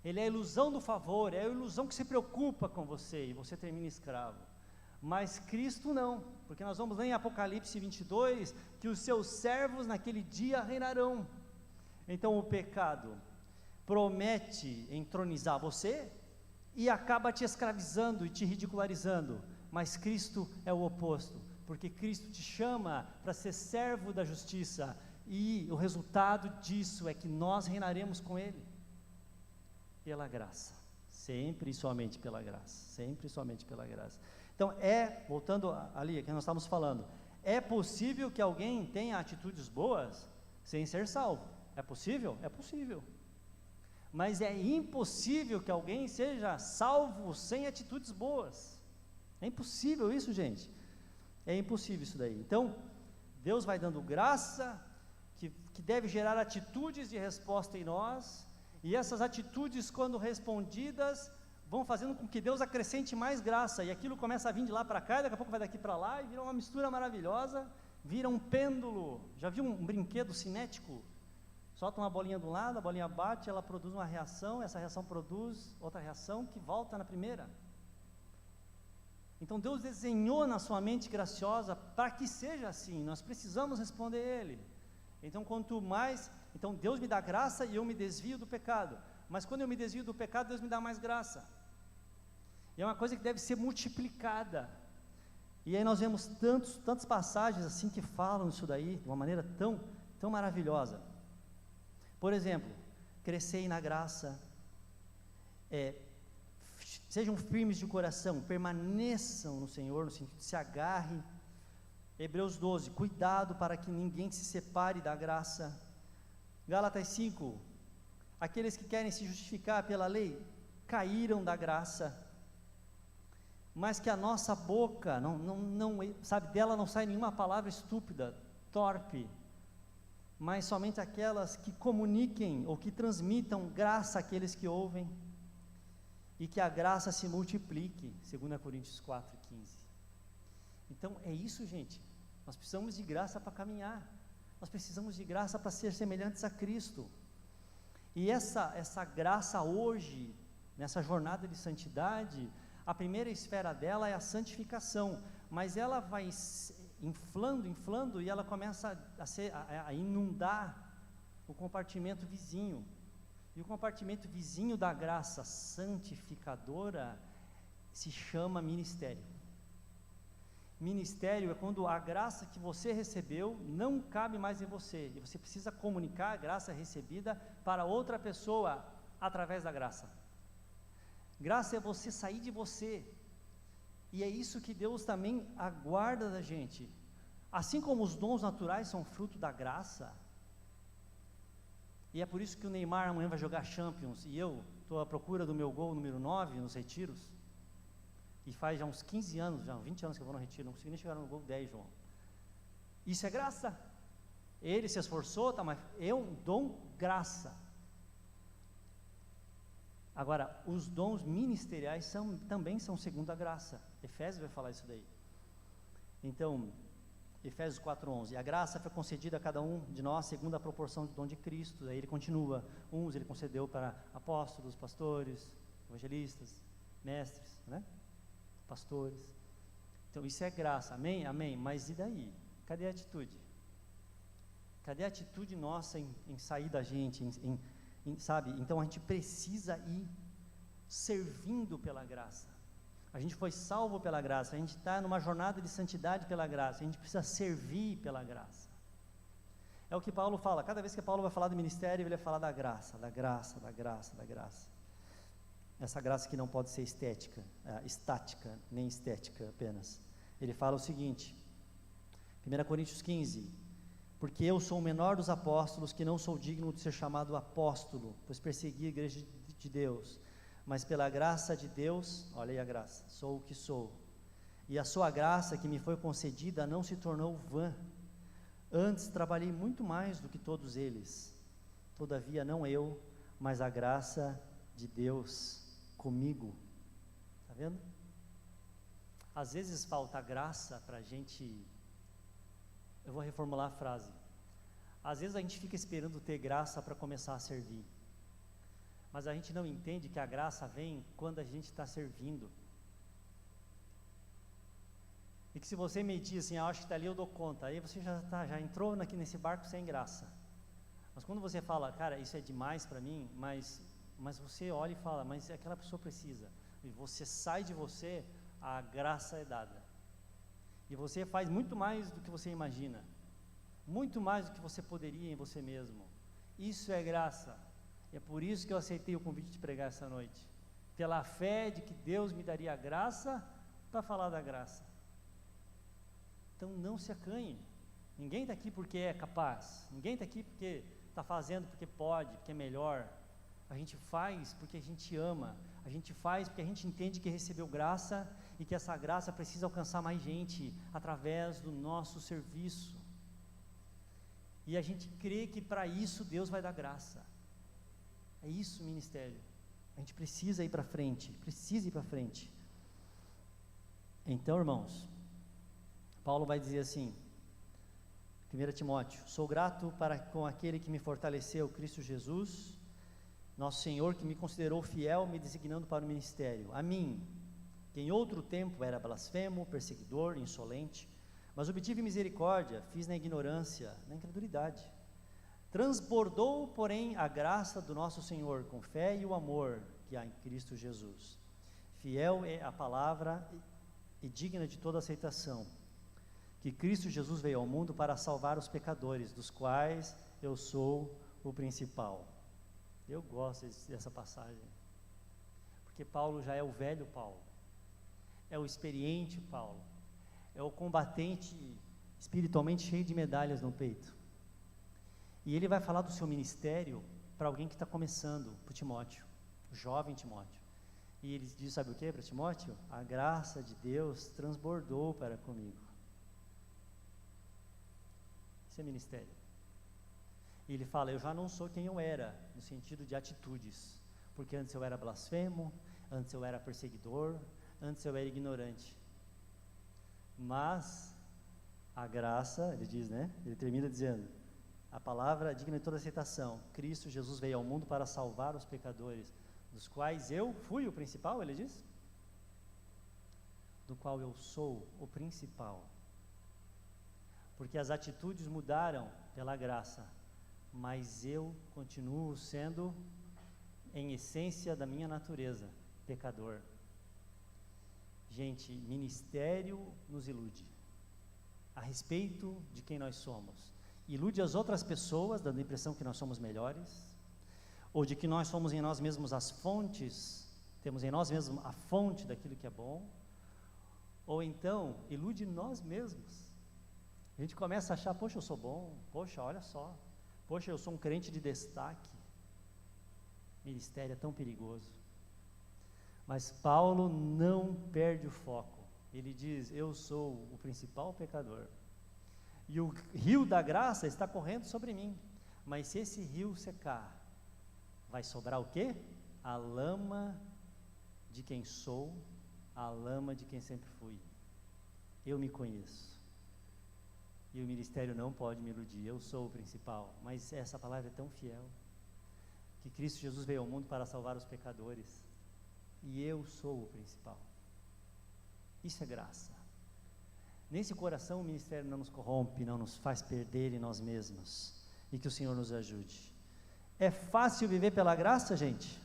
S2: ele é a ilusão do favor, é a ilusão que se preocupa com você, e você termina escravo. Mas Cristo não, porque nós vamos ler em Apocalipse 22, que os seus servos naquele dia reinarão. Então o pecado promete entronizar você, e acaba te escravizando e te ridicularizando, mas Cristo é o oposto, porque Cristo te chama para ser servo da justiça, e o resultado disso é que nós reinaremos com Ele, pela graça, sempre e somente pela graça, sempre e somente pela graça. Então voltando ali, que nós estávamos falando, é possível que alguém tenha atitudes boas sem ser salvo? É possível? É possível. Mas é impossível que alguém seja salvo sem atitudes boas. É impossível isso, gente. É impossível isso daí. Então, Deus vai dando graça, que deve gerar atitudes de resposta em nós, e essas atitudes, quando respondidas, vão fazendo com que Deus acrescente mais graça, e aquilo começa a vir de lá para cá, e daqui a pouco vai daqui para lá, e vira uma mistura maravilhosa, vira um pêndulo. Já viu um brinquedo cinético? Solta uma bolinha de um lado, a bolinha bate, ela produz uma reação, essa reação produz outra reação que volta na primeira. Então Deus desenhou na sua mente graciosa para que seja assim, nós precisamos responder Ele. Então então Deus me dá graça e eu me desvio do pecado, mas quando eu me desvio do pecado, Deus me dá mais graça, e é uma coisa que deve ser multiplicada, e aí nós vemos tantas passagens assim que falam isso daí, de uma maneira tão maravilhosa. Por exemplo, crescei na graça, sejam firmes de coração, permaneçam no Senhor, no sentido de se agarre. Hebreus 12, cuidado para que ninguém se separe da graça. Gálatas 5, aqueles que querem se justificar pela lei, caíram da graça, mas que a nossa boca, sabe, dela não sai nenhuma palavra estúpida, torpe, mas somente aquelas que comuniquem ou que transmitam graça àqueles que ouvem, e que a graça se multiplique, 2 Coríntios 4:15. Então é isso, gente, nós precisamos de graça para caminhar, nós precisamos de graça para ser semelhantes a Cristo, e essa graça hoje, nessa jornada de santidade, a primeira esfera dela é a santificação, mas ela vai inflando, e ela começa a inundar o compartimento vizinho, e o compartimento vizinho da graça santificadora se chama ministério. Ministério é quando a graça que você recebeu não cabe mais em você, e você precisa comunicar a graça recebida para outra pessoa através da graça. Graça é você sair de você, e é isso que Deus também aguarda da gente. Assim como os dons naturais são fruto da graça, e é por isso que o Neymar amanhã vai jogar Champions, e eu estou à procura do meu gol número 9 nos retiros, e faz já uns 15 anos, já 20 anos que eu vou no retiro, não consegui nem chegar no gol 10, João. Isso é graça. Ele se esforçou, tá, mas eu dou graça. Agora, os dons ministeriais também são segundo a graça. Efésios vai falar isso daí. Então, Efésios 4:11, a graça foi concedida a cada um de nós segundo a proporção do dom de Cristo. Aí ele continua, uns ele concedeu para apóstolos, pastores, evangelistas, mestres, né? Pastores. Então isso é graça, amém? Amém, mas e daí? Cadê a atitude? Cadê a atitude nossa em sair da gente, sabe? Então a gente precisa ir servindo pela graça. A gente foi salvo pela graça, a gente está numa jornada de santidade pela graça, a gente precisa servir pela graça. É o que Paulo fala, cada vez que Paulo vai falar do ministério, ele vai falar da graça, da graça, da graça, da graça. Essa graça que não pode ser estática, nem estética apenas. Ele fala o seguinte, 1 Coríntios 15, porque eu sou o menor dos apóstolos, que não sou digno de ser chamado apóstolo, pois persegui a igreja de Deus, mas pela graça de Deus, olha aí a graça, sou o que sou, e a sua graça que me foi concedida não se tornou vã, antes trabalhei muito mais do que todos eles, todavia não eu, mas a graça de Deus comigo. Está vendo? Às vezes falta graça para a gente. Eu vou reformular a frase. Às vezes a gente fica esperando ter graça para começar a servir, mas a gente não entende que a graça vem quando a gente está servindo, e que se você medir assim, acho que está ali, eu dou conta, aí você já entrou nesse barco sem graça. Mas quando você fala, cara, isso é demais para mim, mas você olha e fala, mas aquela pessoa precisa, e você sai de você, a graça é dada, e você faz muito mais do que você imagina, muito mais do que você poderia em você mesmo. Isso é graça, e é por isso que eu aceitei o convite de pregar essa noite, pela fé de que Deus me daria a graça para falar da graça. Então não se acanhe, ninguém está aqui porque é capaz, ninguém está aqui porque está fazendo porque pode, porque é melhor. A gente faz porque a gente ama, a gente faz porque a gente entende que recebeu graça e que essa graça precisa alcançar mais gente através do nosso serviço. E a gente crê que para isso Deus vai dar graça. É isso o ministério. A gente precisa ir para frente, precisa ir para frente. Então, irmãos, Paulo vai dizer assim, 1 Timóteo, sou grato para com aquele que me fortaleceu, Cristo Jesus, nosso Senhor, que me considerou fiel, me designando para o ministério. A mim, que em outro tempo era blasfemo, perseguidor, insolente, mas obtive misericórdia, fiz na ignorância, na incredulidade. Transbordou, porém, a graça do nosso Senhor, com fé e o amor que há em Cristo Jesus. Fiel é a palavra e digna de toda aceitação, que Cristo Jesus veio ao mundo para salvar os pecadores, dos quais eu sou o principal. Eu gosto dessa passagem, porque Paulo já é o velho Paulo, é o experiente Paulo, é o combatente espiritualmente cheio de medalhas no peito. E ele vai falar do seu ministério para alguém que está começando, para Timóteo, o jovem Timóteo. E ele diz, sabe o que para Timóteo? A graça de Deus transbordou para comigo. Esse é ministério. E ele fala, eu já não sou quem eu era, no sentido de atitudes, porque antes eu era blasfemo, antes eu era perseguidor, antes eu era ignorante. Mas a graça, ele diz, né? Ele termina dizendo, a palavra digna de toda aceitação, Cristo Jesus veio ao mundo para salvar os pecadores, dos quais eu fui o principal, ele diz? Do qual eu sou o principal. Porque as atitudes mudaram pela graça, mas eu continuo sendo, em essência da minha natureza, pecador. Gente, ministério nos ilude a respeito de quem nós somos. Ilude as outras pessoas, dando a impressão que nós somos melhores, ou de que nós somos em nós mesmos as fontes, temos em nós mesmos a fonte daquilo que é bom, ou então ilude nós mesmos. A gente começa a achar, poxa, eu sou bom, poxa, olha só, poxa, eu sou um crente de destaque. Ministério é tão perigoso. Mas Paulo não perde o foco. Ele diz, eu sou o principal pecador. E o rio da graça está correndo sobre mim. Mas se esse rio secar, vai sobrar o quê? A lama de quem sou, a lama de quem sempre fui. Eu me conheço. E o ministério não pode me iludir, eu sou o principal. Mas essa palavra é tão fiel, que Cristo Jesus veio ao mundo para salvar os pecadores, e eu sou o principal. Isso é graça. Nesse coração o ministério não nos corrompe, não nos faz perder em nós mesmos, e que o Senhor nos ajude. É fácil viver pela graça, gente?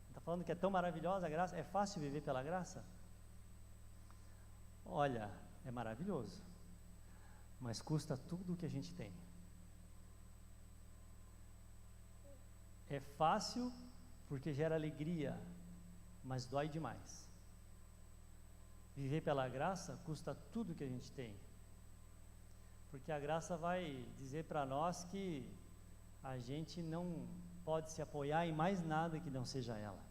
S2: Está falando que é tão maravilhosa a graça? É fácil viver pela graça? Olha, é maravilhoso, mas custa tudo o que a gente tem. É fácil porque gera alegria, mas dói demais. Viver pela graça custa tudo que a gente tem, porque a graça vai dizer para nós que a gente não pode se apoiar em mais nada que não seja ela.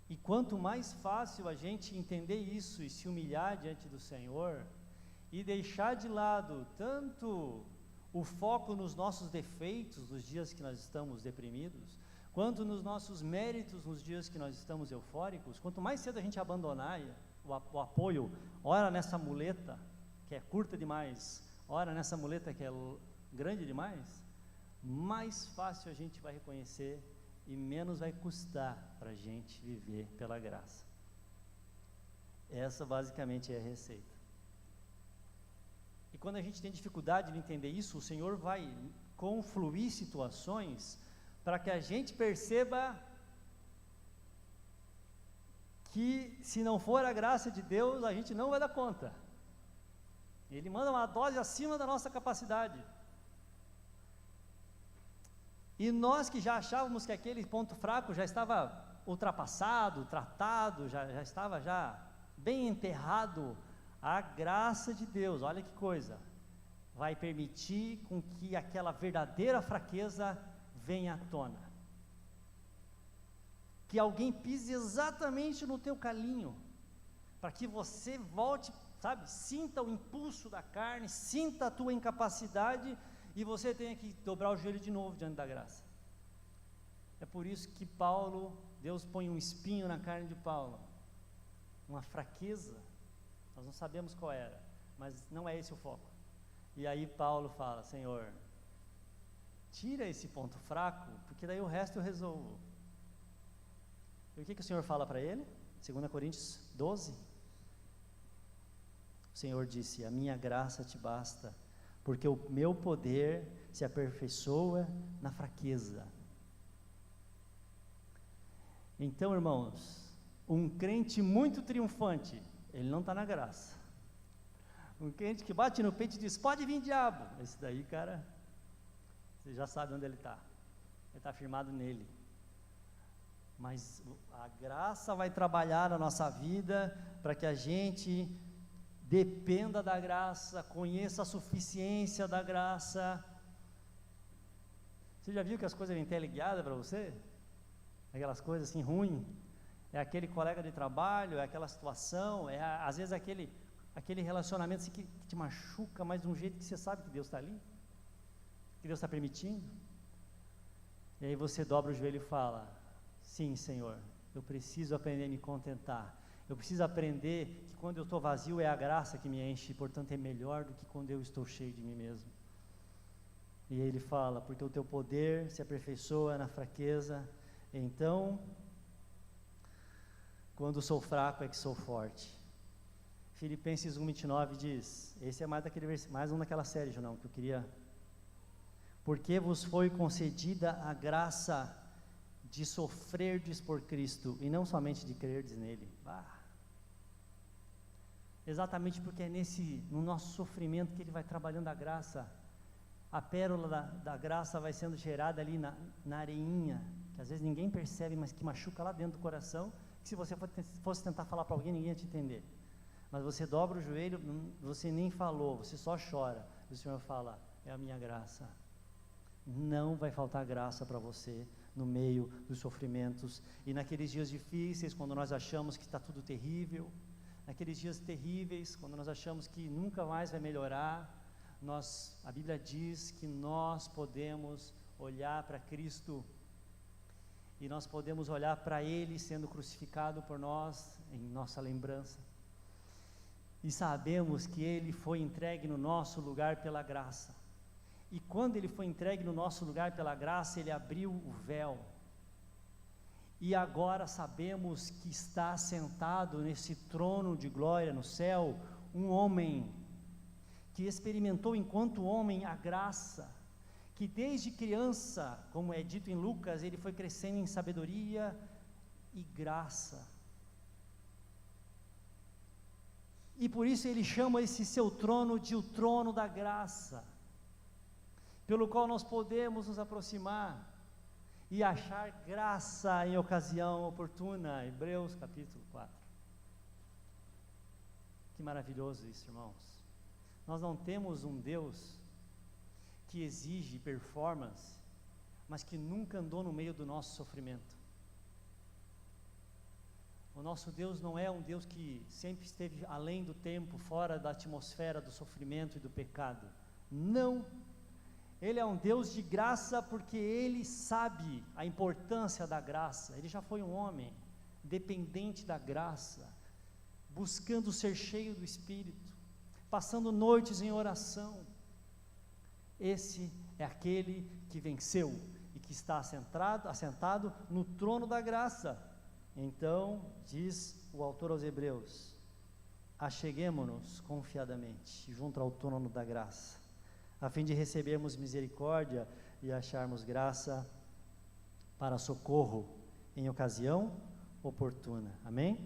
S2: E quanto mais fácil a gente entender isso e se humilhar diante do Senhor, e deixar de lado tanto o foco nos nossos defeitos nos dias que nós estamos deprimidos, quanto nos nossos méritos nos dias que nós estamos eufóricos, quanto mais cedo a gente abandonar o apoio, ora nessa muleta que é curta demais, ora nessa muleta que é grande demais, mais fácil a gente vai reconhecer e menos vai custar para a gente viver pela graça. Essa basicamente é a receita. E quando a gente tem dificuldade de entender isso, o Senhor vai confluir situações para que a gente perceba que se não for a graça de Deus, a gente não vai dar conta. Ele manda uma dose acima da nossa capacidade. E nós que já achávamos que aquele ponto fraco já estava ultrapassado, tratado, já estava já bem enterrado, a graça de Deus, olha que coisa, vai permitir com que aquela verdadeira fraqueza venha à tona. Que alguém pise exatamente no teu calinho, para que você volte, sabe, sinta o impulso da carne, sinta a tua incapacidade, e você tenha que dobrar o joelho de novo diante da graça. É por isso que Deus põe um espinho na carne de Paulo, uma fraqueza, nós não sabemos qual era, mas não é esse o foco. E aí Paulo fala, Senhor, tira esse ponto fraco, porque daí o resto eu resolvo. E o que o Senhor fala para ele? 2 Coríntios 12. O Senhor disse, a minha graça te basta, porque o meu poder se aperfeiçoa na fraqueza. Então, irmãos, um crente muito triunfante, ele não está na graça. Um crente que bate no peito e diz, pode vir diabo. Esse daí, cara, você já sabe onde ele está. Ele está firmado nele. Mas a graça vai trabalhar na nossa vida para que a gente dependa da graça, conheça a suficiência da graça. Você já viu que as coisas vêm teleguiadas para você? Aquelas coisas assim ruins? É aquele colega de trabalho, é aquela situação, às vezes aquele relacionamento assim, que te machuca, mas de um jeito que você sabe que Deus está ali, que Deus está permitindo. E aí você dobra o joelho e fala, sim, Senhor, eu preciso aprender a me contentar, eu preciso aprender que quando eu estou vazio é a graça que me enche, portanto é melhor do que quando eu estou cheio de mim mesmo. E aí ele fala, porque o teu poder se aperfeiçoa na fraqueza, então, quando sou fraco é que sou forte. Filipenses 1:29 diz, esse é mais um daquela série, João, que eu queria, porque vos foi concedida a graça de sofrerdes por Cristo, e não somente de crerdes nele. Exatamente porque é no nosso sofrimento que ele vai trabalhando a graça, a pérola da graça vai sendo gerada ali na areinha, que às vezes ninguém percebe, mas que machuca lá dentro do coração, que se você fosse tentar falar para alguém, ninguém ia te entender. Mas você dobra o joelho, você nem falou, você só chora, e o Senhor fala, é a minha graça. Não vai faltar graça para você no meio dos sofrimentos, e naqueles dias difíceis, quando nós achamos que está tudo terrível, naqueles dias terríveis, quando nós achamos que nunca mais vai melhorar, a Bíblia diz que nós podemos olhar para Cristo, e nós podemos olhar para Ele sendo crucificado por nós, em nossa lembrança, e sabemos que Ele foi entregue no nosso lugar pela graça, e quando Ele foi entregue no nosso lugar pela graça, Ele abriu o véu, e agora sabemos que está sentado nesse trono de glória no céu, um homem que experimentou enquanto homem a graça, que desde criança, como é dito em Lucas, ele foi crescendo em sabedoria e graça, e por isso ele chama esse seu trono de o trono da graça, pelo qual nós podemos nos aproximar e achar graça em ocasião oportuna. Hebreus capítulo 4. Que maravilhoso isso, irmãos. Nós não temos um Deus que exige performance, mas que nunca andou no meio do nosso sofrimento. O nosso Deus não é um Deus que sempre esteve além do tempo, fora da atmosfera do sofrimento e do pecado. Não. Ele é um Deus de graça, porque Ele sabe a importância da graça. Ele já foi um homem dependente da graça, buscando ser cheio do Espírito, passando noites em oração. Esse é aquele que venceu e que está assentado no trono da graça. Então, diz o autor aos Hebreus, acheguemo-nos confiadamente junto ao trono da graça, a fim de recebermos misericórdia e acharmos graça para socorro em ocasião oportuna. Amém?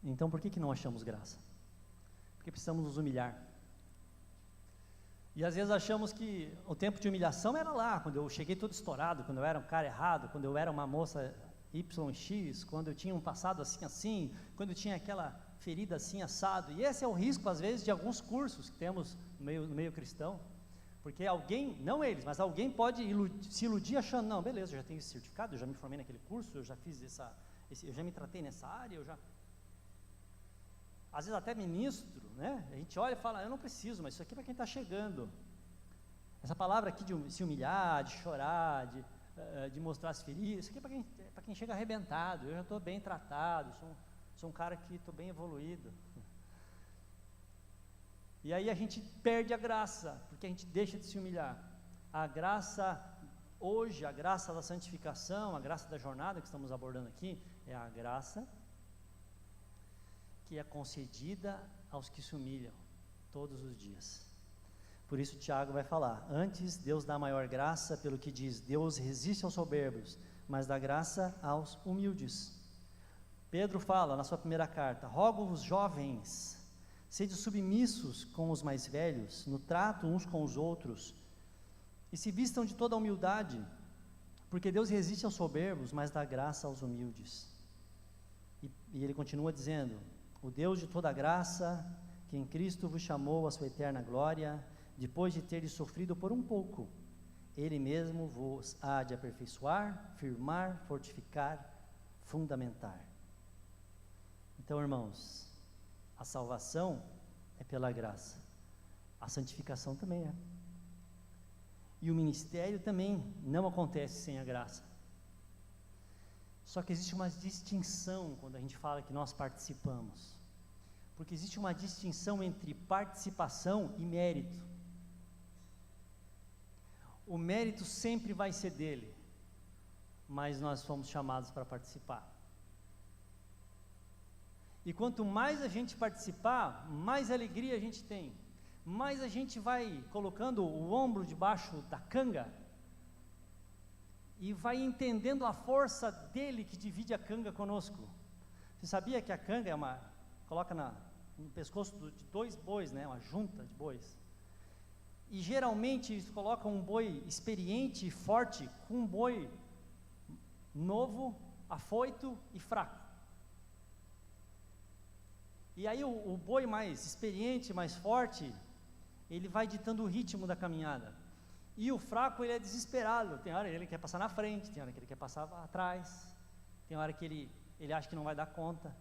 S2: Então, por que não achamos graça? Porque precisamos nos humilhar. E às vezes achamos que o tempo de humilhação era lá, quando eu cheguei todo estourado, quando eu era um cara errado, quando eu era uma moça YX, quando eu tinha um passado assim, quando eu tinha aquela ferida assim, assado. E esse é o risco, às vezes, de alguns cursos que temos no meio cristão, porque alguém, não eles, mas alguém pode se iludir achando, não, beleza, eu já tenho esse certificado, eu já me formei naquele curso, eu já fiz eu já me tratei nessa área, às vezes até ministro, né? A gente olha e fala, eu não preciso, mas isso aqui é para quem está chegando. Essa palavra aqui de se humilhar, de chorar, de mostrar as feridas. Isso aqui é para quem chega arrebentado. Eu já estou bem tratado, sou um cara que estou bem evoluído. E aí a gente perde a graça, porque a gente deixa de se humilhar. A graça hoje, a graça da santificação, a graça da jornada que estamos abordando aqui, é a graça que é concedida aos que se humilham todos os dias. Por isso Tiago vai falar, antes Deus dá maior graça, pelo que diz, Deus resiste aos soberbos, mas dá graça aos humildes. Pedro fala na sua primeira carta, rogo-vos jovens, sede submissos com os mais velhos, no trato uns com os outros, e se vistam de toda a humildade, porque Deus resiste aos soberbos, mas dá graça aos humildes. E ele continua dizendo, o Deus de toda graça, que em Cristo vos chamou à sua eterna glória, depois de teres sofrido por um pouco, Ele mesmo vos há de aperfeiçoar, firmar, fortificar, fundamentar. Então, irmãos, a salvação é pela graça, a santificação também é. E o ministério também não acontece sem a graça. Só que existe uma distinção quando a gente fala que nós participamos. Porque existe uma distinção entre participação e mérito. O mérito sempre vai ser dele, mas nós fomos chamados para participar. E quanto mais a gente participar, mais alegria a gente tem, mais a gente vai colocando o ombro debaixo da canga e vai entendendo a força dele que divide a canga conosco. Você sabia que a canga coloca no pescoço de 2 bois, né, uma junta de bois, e geralmente eles colocam um boi experiente e forte com um boi novo, afoito e fraco. E aí o boi mais experiente, mais forte, ele vai ditando o ritmo da caminhada. E o fraco, ele é desesperado. Tem hora que ele quer passar na frente, tem hora que ele quer passar atrás, tem hora que ele acha que não vai dar conta.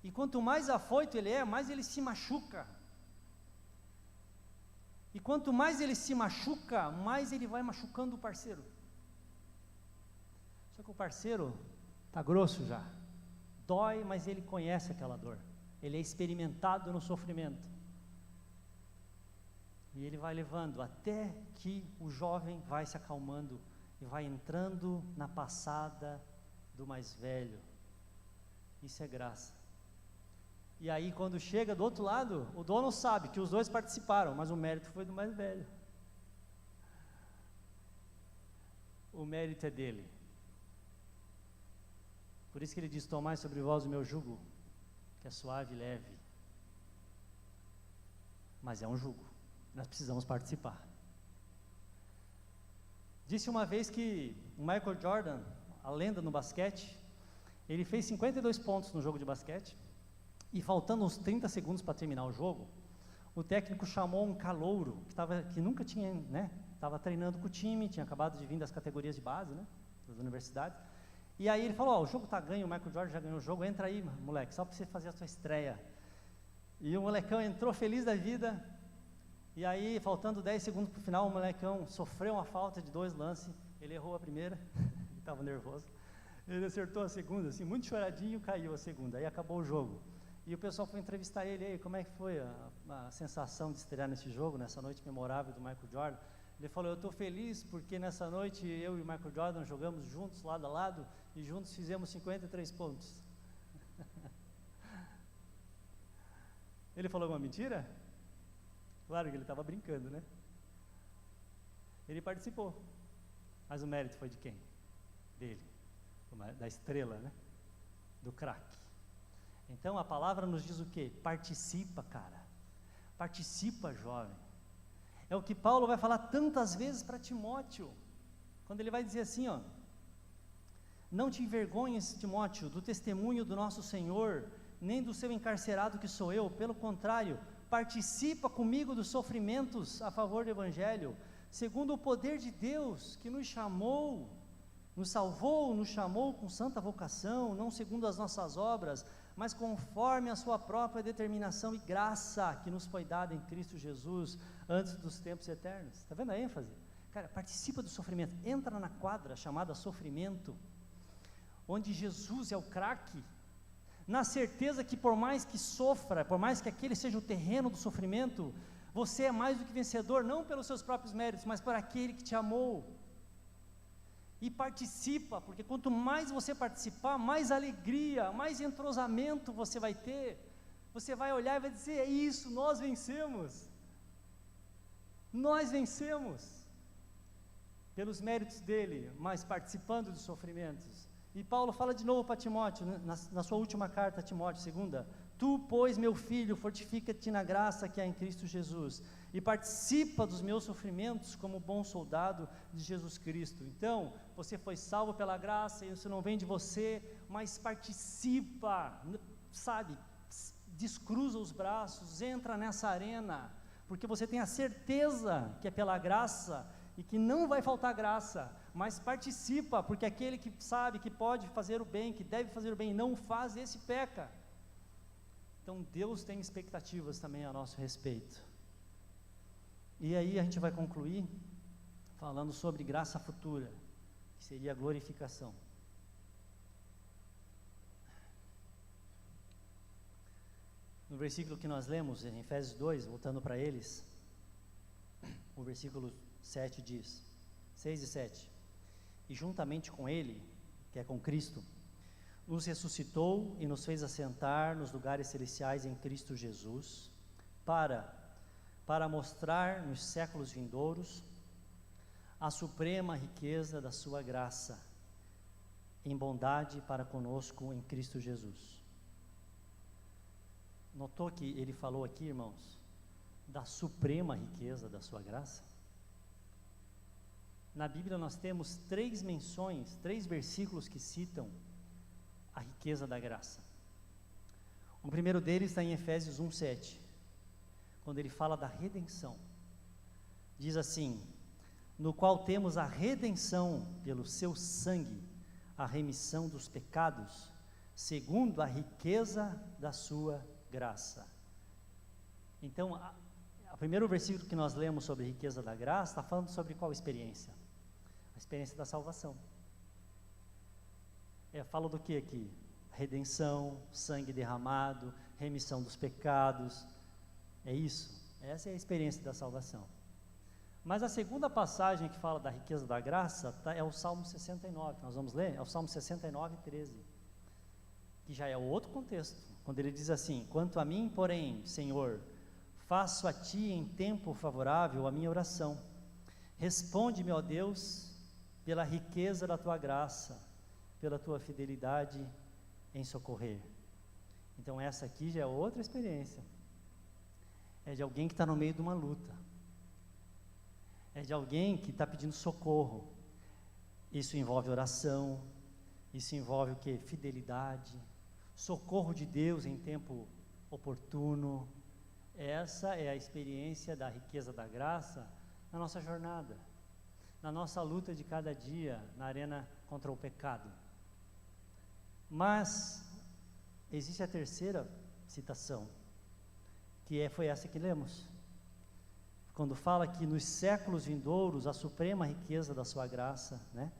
S2: E quanto mais afoito ele é, mais ele se machuca. E quanto mais ele se machuca, mais ele vai machucando o parceiro. Só que o parceiro está grosso já. Dói, mas ele conhece aquela dor. Ele é experimentado no sofrimento. E ele vai levando até que o jovem vai se acalmando e vai entrando na passada do mais velho. Isso é graça. E aí quando chega do outro lado, o dono sabe que os dois participaram, mas o mérito foi do mais velho. O mérito é dele. Por isso que ele diz, tomai sobre vós o meu jugo, que é suave e leve. Mas é um jugo, nós precisamos participar. Disse uma vez que o Michael Jordan, a lenda no basquete, ele fez 52 pontos no jogo de basquete, e faltando uns 30 segundos para terminar o jogo, o técnico chamou um calouro, que nunca tinha, né, estava treinando com o time, tinha acabado de vir das categorias de base, né, das universidades, e aí ele falou, o jogo está ganho, o Michael Jordan já ganhou o jogo, entra aí, moleque, só para você fazer a sua estreia. E o molecão entrou feliz da vida, e aí, faltando 10 segundos para o final, o molecão sofreu uma falta de 2 lances, ele errou a primeira, ele estava nervoso, ele acertou a segunda, assim, muito choradinho, caiu a segunda, aí acabou o jogo. E o pessoal foi entrevistar ele, aí, como é que foi a sensação de estrear nesse jogo, nessa noite memorável do Michael Jordan? Ele falou, eu estou feliz porque nessa noite eu e o Michael Jordan jogamos juntos, lado a lado, e juntos fizemos 53 pontos. Ele falou uma mentira? Claro que ele estava brincando, né? Ele participou, mas o mérito foi de quem? Dele, da estrela, né? Do craque. Então a palavra nos diz o quê? Participa, cara. Participa, jovem. É o que Paulo vai falar tantas vezes para Timóteo, quando ele vai dizer assim, ó, não te envergonhes, Timóteo, do testemunho do nosso Senhor, nem do seu encarcerado que sou eu, pelo contrário, participa comigo dos sofrimentos a favor do Evangelho, segundo o poder de Deus que nos chamou, nos salvou, nos chamou com santa vocação, não segundo as nossas obras, mas conforme a sua própria determinação e graça que nos foi dada em Cristo Jesus antes dos tempos eternos. Está vendo a ênfase? Cara, participa do sofrimento, entra na quadra chamada sofrimento, onde Jesus é o craque, na certeza que por mais que sofra, por mais que aquele seja o terreno do sofrimento, você é mais do que vencedor, não pelos seus próprios méritos, mas por aquele que te amou. E participa, porque quanto mais você participar, mais alegria, mais entrosamento você vai ter. Você vai olhar e vai dizer: é isso, nós vencemos. Nós vencemos pelos méritos dele, mas participando dos sofrimentos. E Paulo fala de novo para Timóteo, na sua última carta a Timóteo, 2: tu, pois, meu filho, fortifica-te na graça que há em Cristo Jesus, e participa dos meus sofrimentos como bom soldado de Jesus Cristo. Então, você foi salvo pela graça, e isso não vem de você, mas participa, sabe, descruza os braços, entra nessa arena, porque você tem a certeza que é pela graça, e que não vai faltar graça, mas participa, porque aquele que sabe que pode fazer o bem, que deve fazer o bem, e não faz, esse peca. Então Deus tem expectativas também a nosso respeito. E aí a gente vai concluir falando sobre graça futura, que seria a glorificação. No versículo que nós lemos, em Efésios 2, voltando para eles, o versículo 7 diz, 6 e 7, e juntamente com ele, que é com Cristo, nos ressuscitou e nos fez assentar nos lugares celestiais em Cristo Jesus, para mostrar nos séculos vindouros a suprema riqueza da sua graça, em bondade para conosco em Cristo Jesus. Notou que ele falou aqui, irmãos, da suprema riqueza da sua graça? Na Bíblia nós temos 3 menções, 3 versículos que citam a riqueza da graça. O primeiro deles está em Efésios 1:7, quando ele fala da redenção. Diz assim: no qual temos a redenção pelo seu sangue, a remissão dos pecados, segundo a riqueza da sua graça. Então, o primeiro versículo que nós lemos sobre a riqueza da graça está falando sobre qual experiência? A experiência da salvação. Fala do que aqui? Redenção, sangue derramado, remissão dos pecados. É isso? Essa é a experiência da salvação. Mas a segunda passagem que fala da riqueza da graça é o Salmo 69, que nós vamos ler, é o Salmo 69:13, que já é outro contexto, quando ele diz assim: quanto a mim, porém, Senhor, faço a Ti em tempo favorável a minha oração. Responde-me, ó Deus, pela riqueza da Tua graça, pela Tua fidelidade em socorrer. Então essa aqui já é outra experiência. É de alguém que está no meio de uma luta. É de alguém que está pedindo socorro. Isso envolve oração, isso envolve o que? Fidelidade, socorro de Deus em tempo oportuno. Essa é a experiência da riqueza da graça na nossa jornada, na nossa luta de cada dia, na arena contra o pecado. Mas existe a terceira citação, que foi essa que lemos, quando fala que nos séculos vindouros a suprema riqueza da sua graça, né,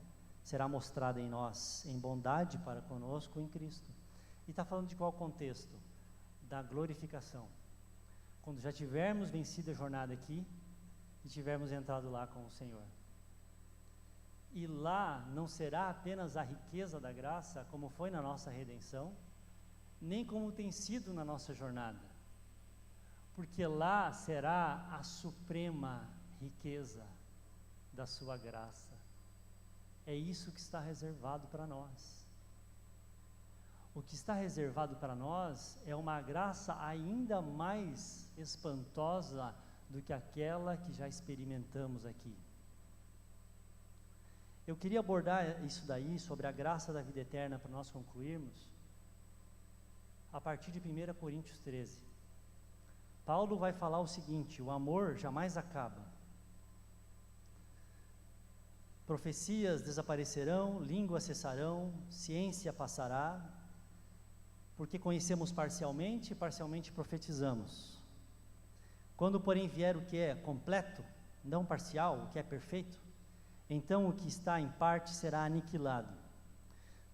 S2: será mostrada em nós, em bondade para conosco em Cristo. E está falando de qual contexto? Da glorificação. Quando já tivermos vencido a jornada aqui e tivermos entrado lá com o Senhor. E lá não será apenas a riqueza da graça, como foi na nossa redenção, nem como tem sido na nossa jornada, porque lá será a suprema riqueza da sua graça. É isso que está reservado para nós. O que está reservado para nós é uma graça ainda mais espantosa do que aquela que já experimentamos aqui. Eu queria abordar isso daí, sobre a graça da vida eterna, para nós concluirmos, a partir de 1 Coríntios 13. Paulo vai falar o seguinte: o amor jamais acaba. Profecias desaparecerão, línguas cessarão, ciência passará, porque conhecemos parcialmente e parcialmente profetizamos. Quando, porém, vier o que é completo, não parcial, o que é perfeito, então o que está em parte será aniquilado.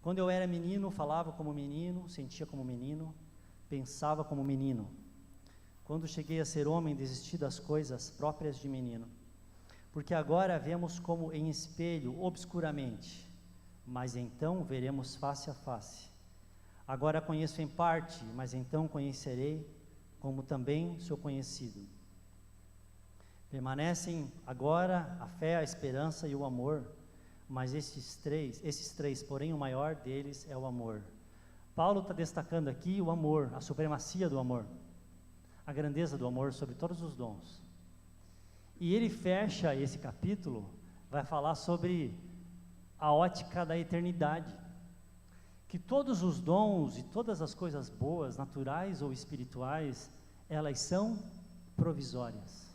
S2: Quando eu era menino, falava como menino, sentia como menino, pensava como menino. Quando cheguei a ser homem, desisti das coisas próprias de menino. Porque agora vemos como em espelho, obscuramente, mas então veremos face a face. Agora conheço em parte, mas então conhecerei, como também sou conhecido. Permanecem agora a fé, a esperança e o amor, mas esses três, porém o maior deles é o amor. Paulo está destacando aqui o amor, a supremacia do amor, a grandeza do amor sobre todos os dons. E ele fecha esse capítulo, vai falar sobre a ótica da eternidade, que todos os dons e todas as coisas boas, naturais ou espirituais, elas são provisórias.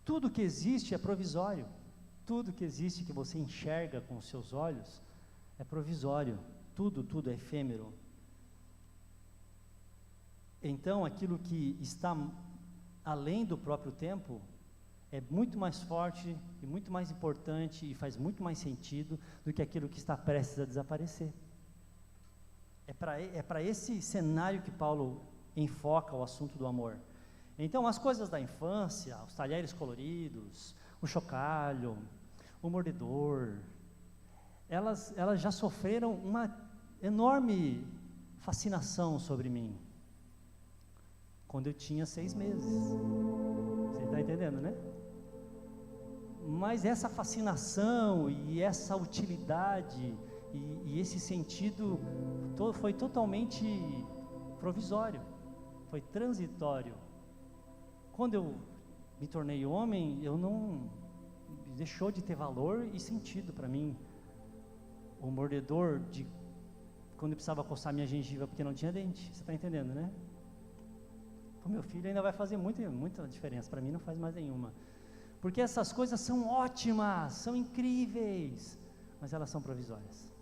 S2: Tudo que existe é provisório. Tudo que existe que você enxerga com os seus olhos é provisório. Tudo é efêmero. Então, aquilo que está além do próprio tempo é muito mais forte e muito mais importante e faz muito mais sentido do que aquilo que está prestes a desaparecer. É para esse cenário que Paulo enfoca o assunto do amor. Então, as coisas da infância, os talheres coloridos, o chocalho, o mordedor, elas já sofreram uma enorme fascinação sobre mim, quando eu tinha 6 meses. Você está entendendo, né? Mas essa fascinação e essa utilidade e esse sentido foi totalmente provisório, foi transitório. Quando eu me tornei homem, deixou de ter valor e sentido para mim. O mordedor quando eu precisava coçar minha gengiva porque não tinha dente, você está entendendo, né? Para o meu filho ainda vai fazer muita diferença, para mim não faz mais nenhuma. Porque essas coisas são ótimas, são incríveis, mas elas são provisórias.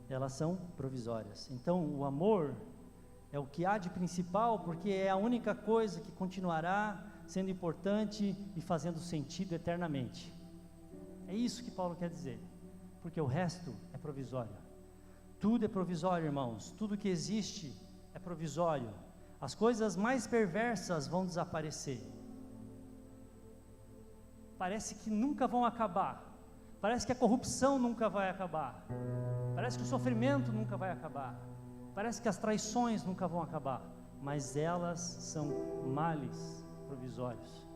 S2: Elas são provisórias. Então, o amor é o que há de principal, porque é a única coisa que continuará sendo importante e fazendo sentido eternamente. É isso que Paulo quer dizer, porque o resto é provisório. Tudo é provisório, irmãos. Tudo que existe é provisório. As coisas mais perversas vão desaparecer. Parece que nunca vão acabar. Parece que a corrupção nunca vai acabar. Parece que o sofrimento nunca vai acabar. Parece que as traições nunca vão acabar. Mas elas são males provisórios.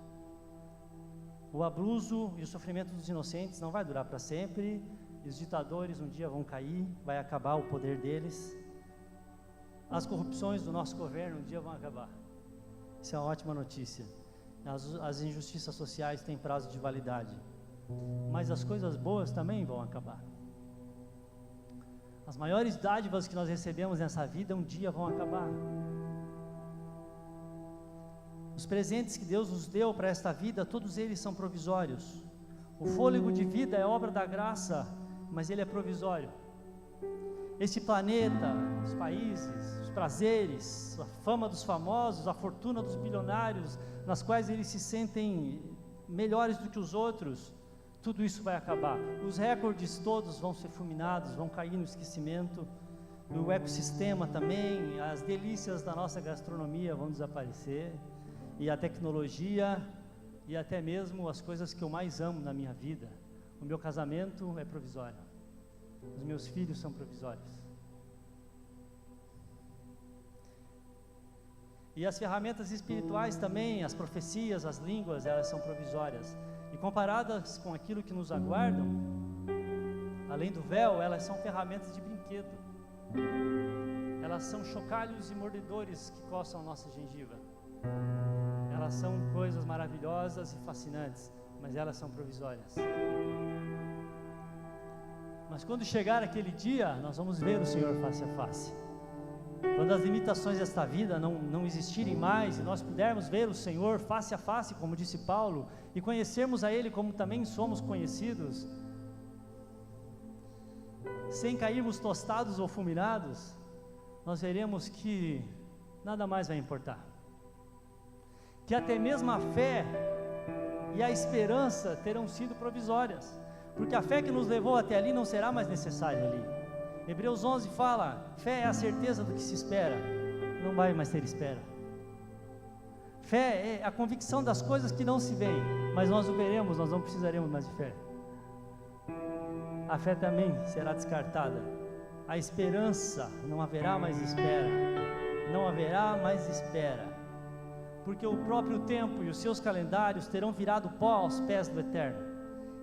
S2: O abuso e o sofrimento dos inocentes não vai durar para sempre. E os ditadores um dia vão cair, vai acabar o poder deles. As corrupções do nosso governo um dia vão acabar. Isso é uma ótima notícia. As injustiças sociais têm prazo de validade, mas as coisas boas também vão acabar. As maiores dádivas que nós recebemos nessa vida um dia vão acabar. Os presentes que Deus nos deu para esta vida, todos eles são provisórios. O fôlego de vida é obra da graça, mas ele é provisório. Este planeta, os países, os prazeres, a fama dos famosos, a fortuna dos bilionários, nas quais eles se sentem melhores do que os outros, tudo isso vai acabar. Os recordes todos vão ser fulminados, vão cair no esquecimento. O ecossistema também, as delícias da nossa gastronomia vão desaparecer, e a tecnologia, e até mesmo as coisas que eu mais amo na minha vida. O meu casamento é provisório. Os meus filhos são provisórios. E as ferramentas espirituais também, as profecias, as línguas, elas são provisórias. E comparadas com aquilo que nos aguardam, além do véu, elas são ferramentas de brinquedo. Elas são chocalhos e mordedores que coçam a nossa gengiva. Elas são coisas maravilhosas e fascinantes, mas elas são provisórias. Mas quando chegar aquele dia, nós vamos ver o Senhor face a face. Quando as limitações desta vida não existirem mais, e nós pudermos ver o Senhor face a face, como disse Paulo, e conhecermos a Ele como também somos conhecidos, sem cairmos tostados ou fulminados, nós veremos que nada mais vai importar. Que até mesmo a fé e a esperança terão sido provisórias, porque a fé que nos levou até ali não será mais necessária ali. Hebreus 11 fala, fé é a certeza do que se espera, não vai mais ter espera. Fé é a convicção das coisas que não se veem, mas nós o veremos, nós não precisaremos mais de fé. A fé também será descartada. A esperança, não haverá mais espera. Não haverá mais espera. Porque o próprio tempo e os seus calendários terão virado pó aos pés do Eterno.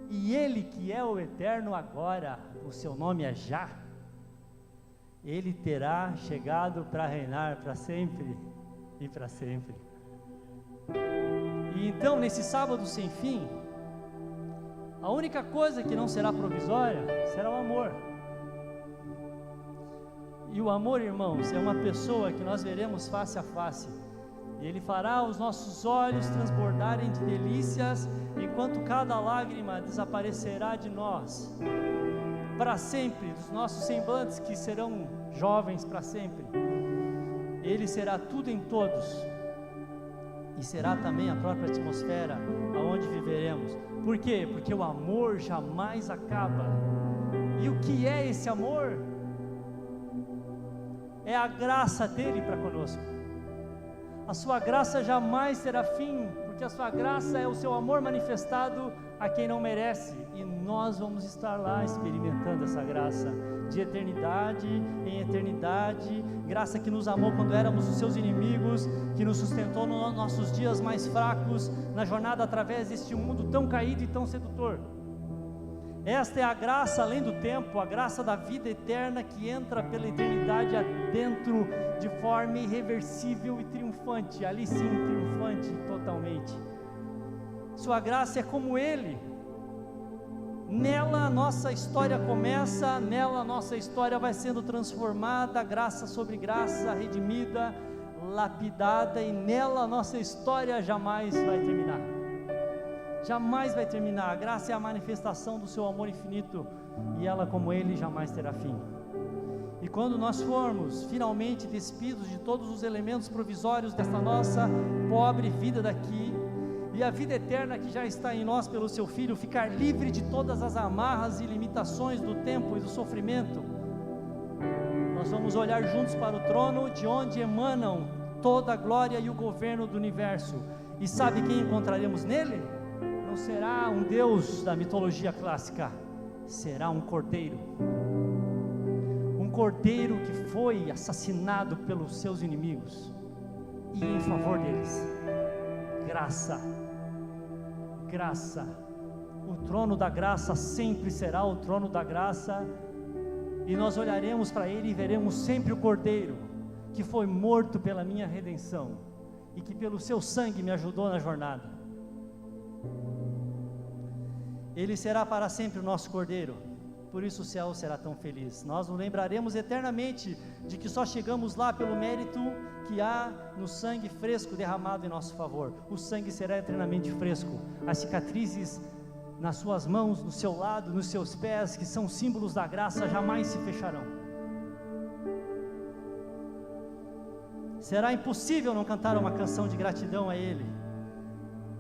S2: E Ele que é o Eterno agora, o seu nome é Já, Ele terá chegado para reinar para sempre e para sempre. E então, nesse sábado sem fim, a única coisa que não será provisória será o amor. E o amor, irmãos, é uma pessoa que nós veremos face a face. E Ele fará os nossos olhos transbordarem de delícias, enquanto cada lágrima desaparecerá de nós, para sempre, dos nossos semblantes que serão jovens para sempre. Ele será tudo em todos. E será também a própria atmosfera aonde viveremos. Por quê? Porque o amor jamais acaba. E o que é esse amor? É a graça dele para conosco. A sua graça jamais terá fim, porque a sua graça é o seu amor manifestado a quem não merece. E nós vamos estar lá experimentando essa graça de eternidade em eternidade, graça que nos amou quando éramos os seus inimigos, que nos sustentou nos nossos dias mais fracos, na jornada através deste mundo tão caído e tão sedutor. Esta é a graça além do tempo, a graça da vida eterna que entra pela eternidade adentro de forma irreversível e triunfante, ali sim triunfante totalmente. Sua graça é como Ele. Nela a nossa história começa, nela a nossa história vai sendo transformada, graça sobre graça, redimida, lapidada, e nela a nossa história jamais vai terminar. Jamais vai terminar. A graça é a manifestação do seu amor infinito, e ela, como Ele, jamais terá fim. E quando nós formos finalmente despidos de todos os elementos provisórios desta nossa pobre vida daqui, e a vida eterna que já está em nós pelo seu Filho, ficar livre de todas as amarras e limitações do tempo e do sofrimento, nós vamos olhar juntos para o trono, de onde emanam toda a glória e o governo do universo. E sabe quem encontraremos nele? Não será um Deus da mitologia clássica, será um cordeiro. Um cordeiro que foi assassinado pelos seus inimigos, e em favor deles. Graça, graça. O trono da graça sempre será o trono da graça, e nós olharemos para Ele e veremos sempre o Cordeiro, que foi morto pela minha redenção, e que pelo seu sangue me ajudou na jornada. Ele será para sempre o nosso Cordeiro, por isso o céu será tão feliz. Nós nos lembraremos eternamente de que só chegamos lá pelo mérito que há no sangue fresco derramado em nosso favor. O sangue será eternamente fresco. As cicatrizes nas suas mãos, no seu lado, nos seus pés, que são símbolos da graça, jamais se fecharão. Será impossível não cantar uma canção de gratidão a Ele.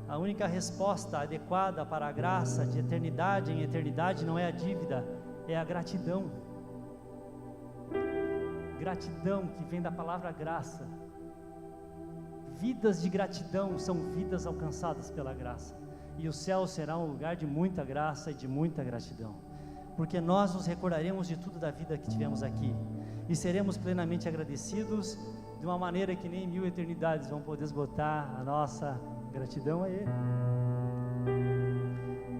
S2: A única resposta adequada para a graça de eternidade em eternidade não é a dívida, é a gratidão. Gratidão que vem da palavra graça. Vidas de gratidão são vidas alcançadas pela graça. E o céu será um lugar de muita graça e de muita gratidão, porque nós nos recordaremos de tudo da vida que tivemos aqui, e seremos plenamente agradecidos, de uma maneira que nem 1000 eternidades vão poder esgotar a nossa gratidão a Ele.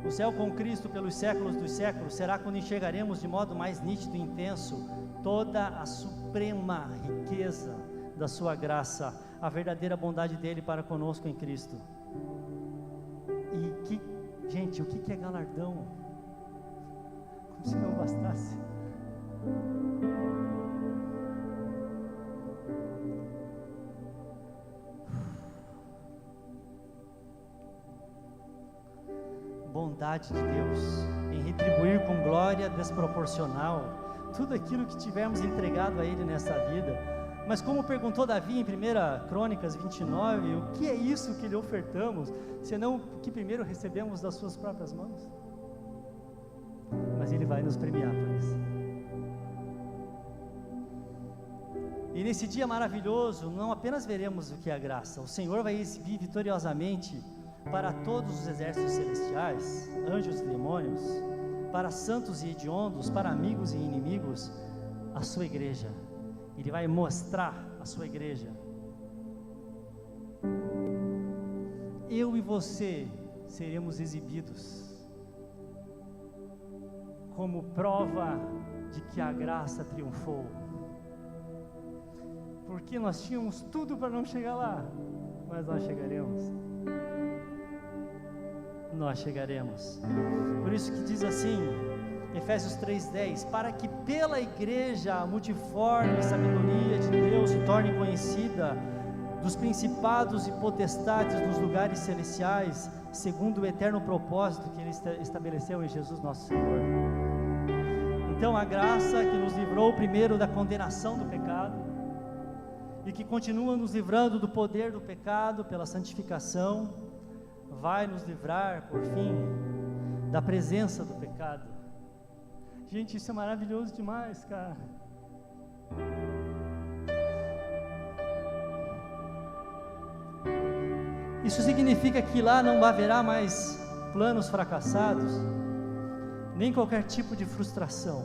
S2: O céu com Cristo pelos séculos dos séculos será quando enxergaremos de modo mais nítido e intenso toda a suprema riqueza da sua graça, a verdadeira bondade dele para conosco em Cristo. E gente, o que é galardão? Como se não bastasse. Bondade de Deus em retribuir com glória desproporcional tudo aquilo que tivermos entregado a Ele nessa vida. Mas como perguntou Davi em 1 Crônicas 29, o que é isso que lhe ofertamos, senão o que primeiro recebemos das suas próprias mãos? Mas Ele vai nos premiar por isso. E nesse dia maravilhoso, não apenas veremos o que é a graça, o Senhor vai exibir vitoriosamente para todos os exércitos celestiais, anjos e demônios, para santos e hediondos, para amigos e inimigos, a sua igreja. Ele vai mostrar a sua igreja. Eu e você seremos exibidos como prova de que a graça triunfou. Porque nós tínhamos tudo para não chegar lá, mas nós chegaremos. Nós chegaremos. Por isso que diz assim, Efésios 3:10, para que pela igreja a multiforme sabedoria de Deus se torne conhecida dos principados e potestades dos lugares celestiais, segundo o eterno propósito que Ele estabeleceu em Jesus nosso Senhor. Então a graça que nos livrou primeiro da condenação do pecado, e que continua nos livrando do poder do pecado pela santificação, vai nos livrar, por fim, da presença do pecado. Gente, isso é maravilhoso demais, cara. Isso significa que lá não haverá mais planos fracassados, nem qualquer tipo de frustração.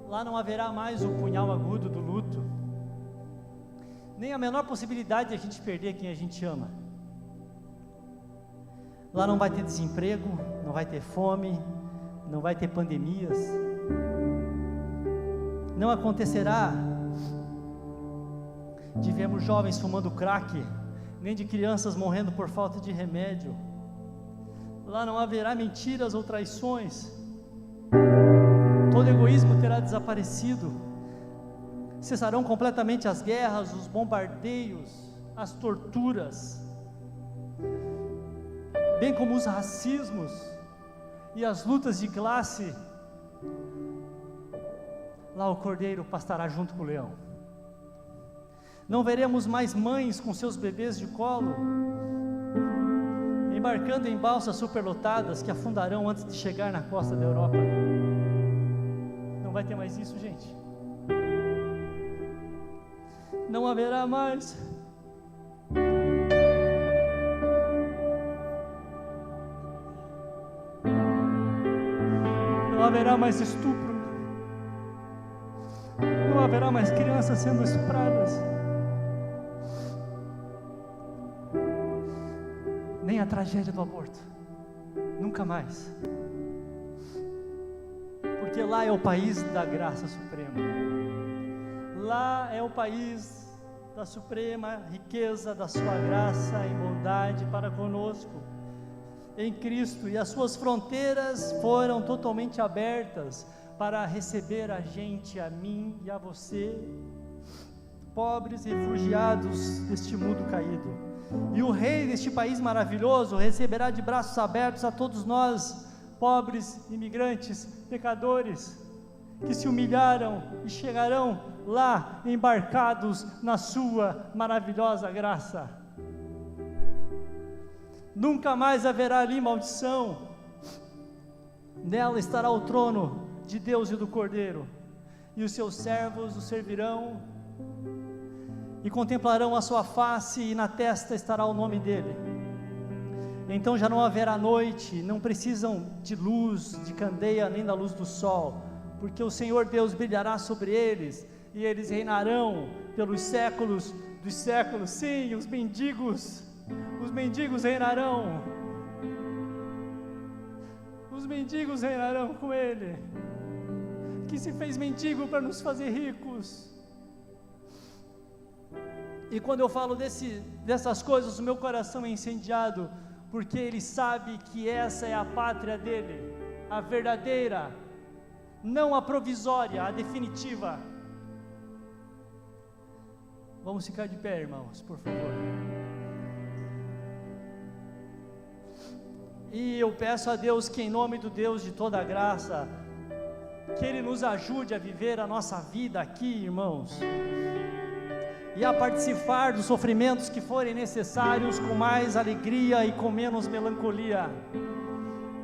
S2: Lá não haverá mais o punhal agudo do luto, nem a menor possibilidade de a gente perder quem a gente ama. Lá não vai ter desemprego, não vai ter fome, não vai ter pandemias. Não acontecerá de vermos jovens fumando crack, nem de crianças morrendo por falta de remédio. Lá não haverá mentiras ou traições. Todo egoísmo terá desaparecido. Cessarão completamente as guerras, os bombardeios, as torturas, bem como os racismos e as lutas de classe. Lá o cordeiro pastará junto com o leão. Não veremos mais mães com seus bebês de colo, embarcando em balsas superlotadas que afundarão antes de chegar na costa da Europa. Não vai ter mais isso, gente. Não haverá mais estupro, não haverá mais crianças sendo estupradas, nem a tragédia do aborto, nunca mais, porque lá é o país da graça suprema. Lá é o país da suprema riqueza da sua graça e bondade para conosco em Cristo, e as suas fronteiras foram totalmente abertas para receber a gente, a mim e a você, pobres refugiados deste mundo caído. E o rei deste país maravilhoso receberá de braços abertos a todos nós, pobres, imigrantes, pecadores, que se humilharam e chegarão lá embarcados na sua maravilhosa graça. Nunca mais haverá ali maldição. Nela estará o trono de Deus e do Cordeiro, e os seus servos o servirão e contemplarão a sua face, e na testa estará o nome dele. Então já não haverá noite, não precisam de luz, de candeia, nem da luz do sol, porque o Senhor Deus brilhará sobre eles, e eles reinarão pelos séculos dos séculos. Sim, os mendigos reinarão. Os mendigos reinarão com Ele, que se fez mendigo para nos fazer ricos. E quando eu falo dessas coisas, o meu coração é incendiado, porque Ele sabe que essa é a pátria dele, a verdadeira, não a provisória, a definitiva. Vamos ficar de pé, irmãos, por favor. E eu peço a Deus que, em nome do Deus de toda a graça, que Ele nos ajude a viver a nossa vida aqui, irmãos, e a participar dos sofrimentos que forem necessários com mais alegria e com menos melancolia.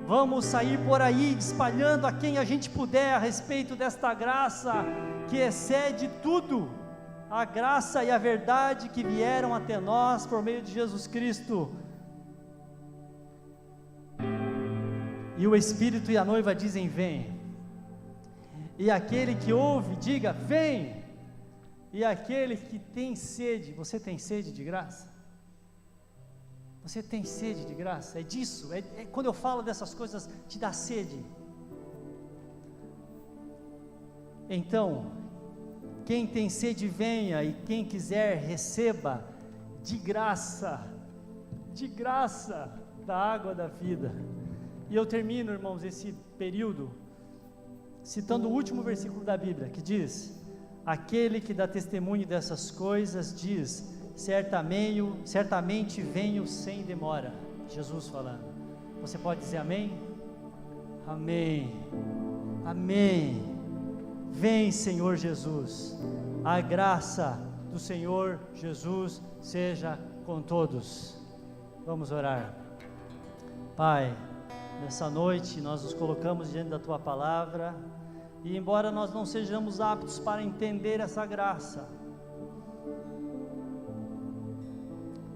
S2: Vamos sair por aí espalhando a quem a gente puder a respeito desta graça que excede tudo, a graça e a verdade que vieram até nós por meio de Jesus Cristo. E o Espírito e a noiva dizem: vem. E aquele que ouve, diga: vem. E aquele que tem sede, você tem sede de graça? Você tem sede de graça? É disso, quando eu falo dessas coisas, te dá sede. Então, quem tem sede venha, e quem quiser receba de graça da água da vida. E eu termino, irmãos, esse período citando o último versículo da Bíblia, que diz: aquele que dá testemunho dessas coisas diz: certamente venho sem demora. Jesus falando. Você pode dizer amém? Amém, amém. Vem, Senhor Jesus. A graça do Senhor Jesus seja com todos. Vamos orar. Pai, nessa noite nós nos colocamos diante da Tua palavra, e embora nós não sejamos aptos para entender essa graça,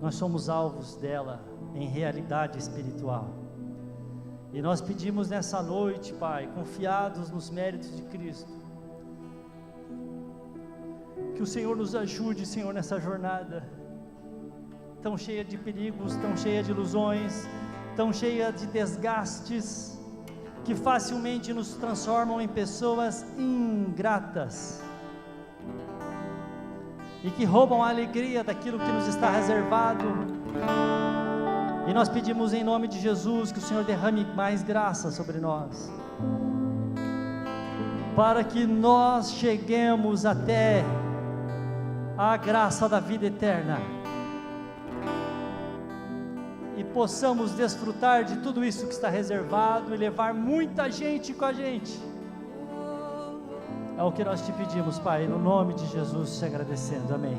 S2: nós somos alvos dela em realidade espiritual, e nós pedimos nessa noite, Pai, confiados nos méritos de Cristo, que o Senhor nos ajude, Senhor, nessa jornada tão cheia de perigos, tão cheia de ilusões, tão cheia de desgastes, que facilmente nos transformam em pessoas ingratas, e que roubam a alegria daquilo que nos está reservado. E nós pedimos em nome de Jesus que o Senhor derrame mais graça sobre nós, para que nós cheguemos até a graça da vida eterna, e possamos desfrutar de tudo isso que está reservado, e levar muita gente com a gente. É o que nós te pedimos, Pai, no nome de Jesus, te agradecendo, amém.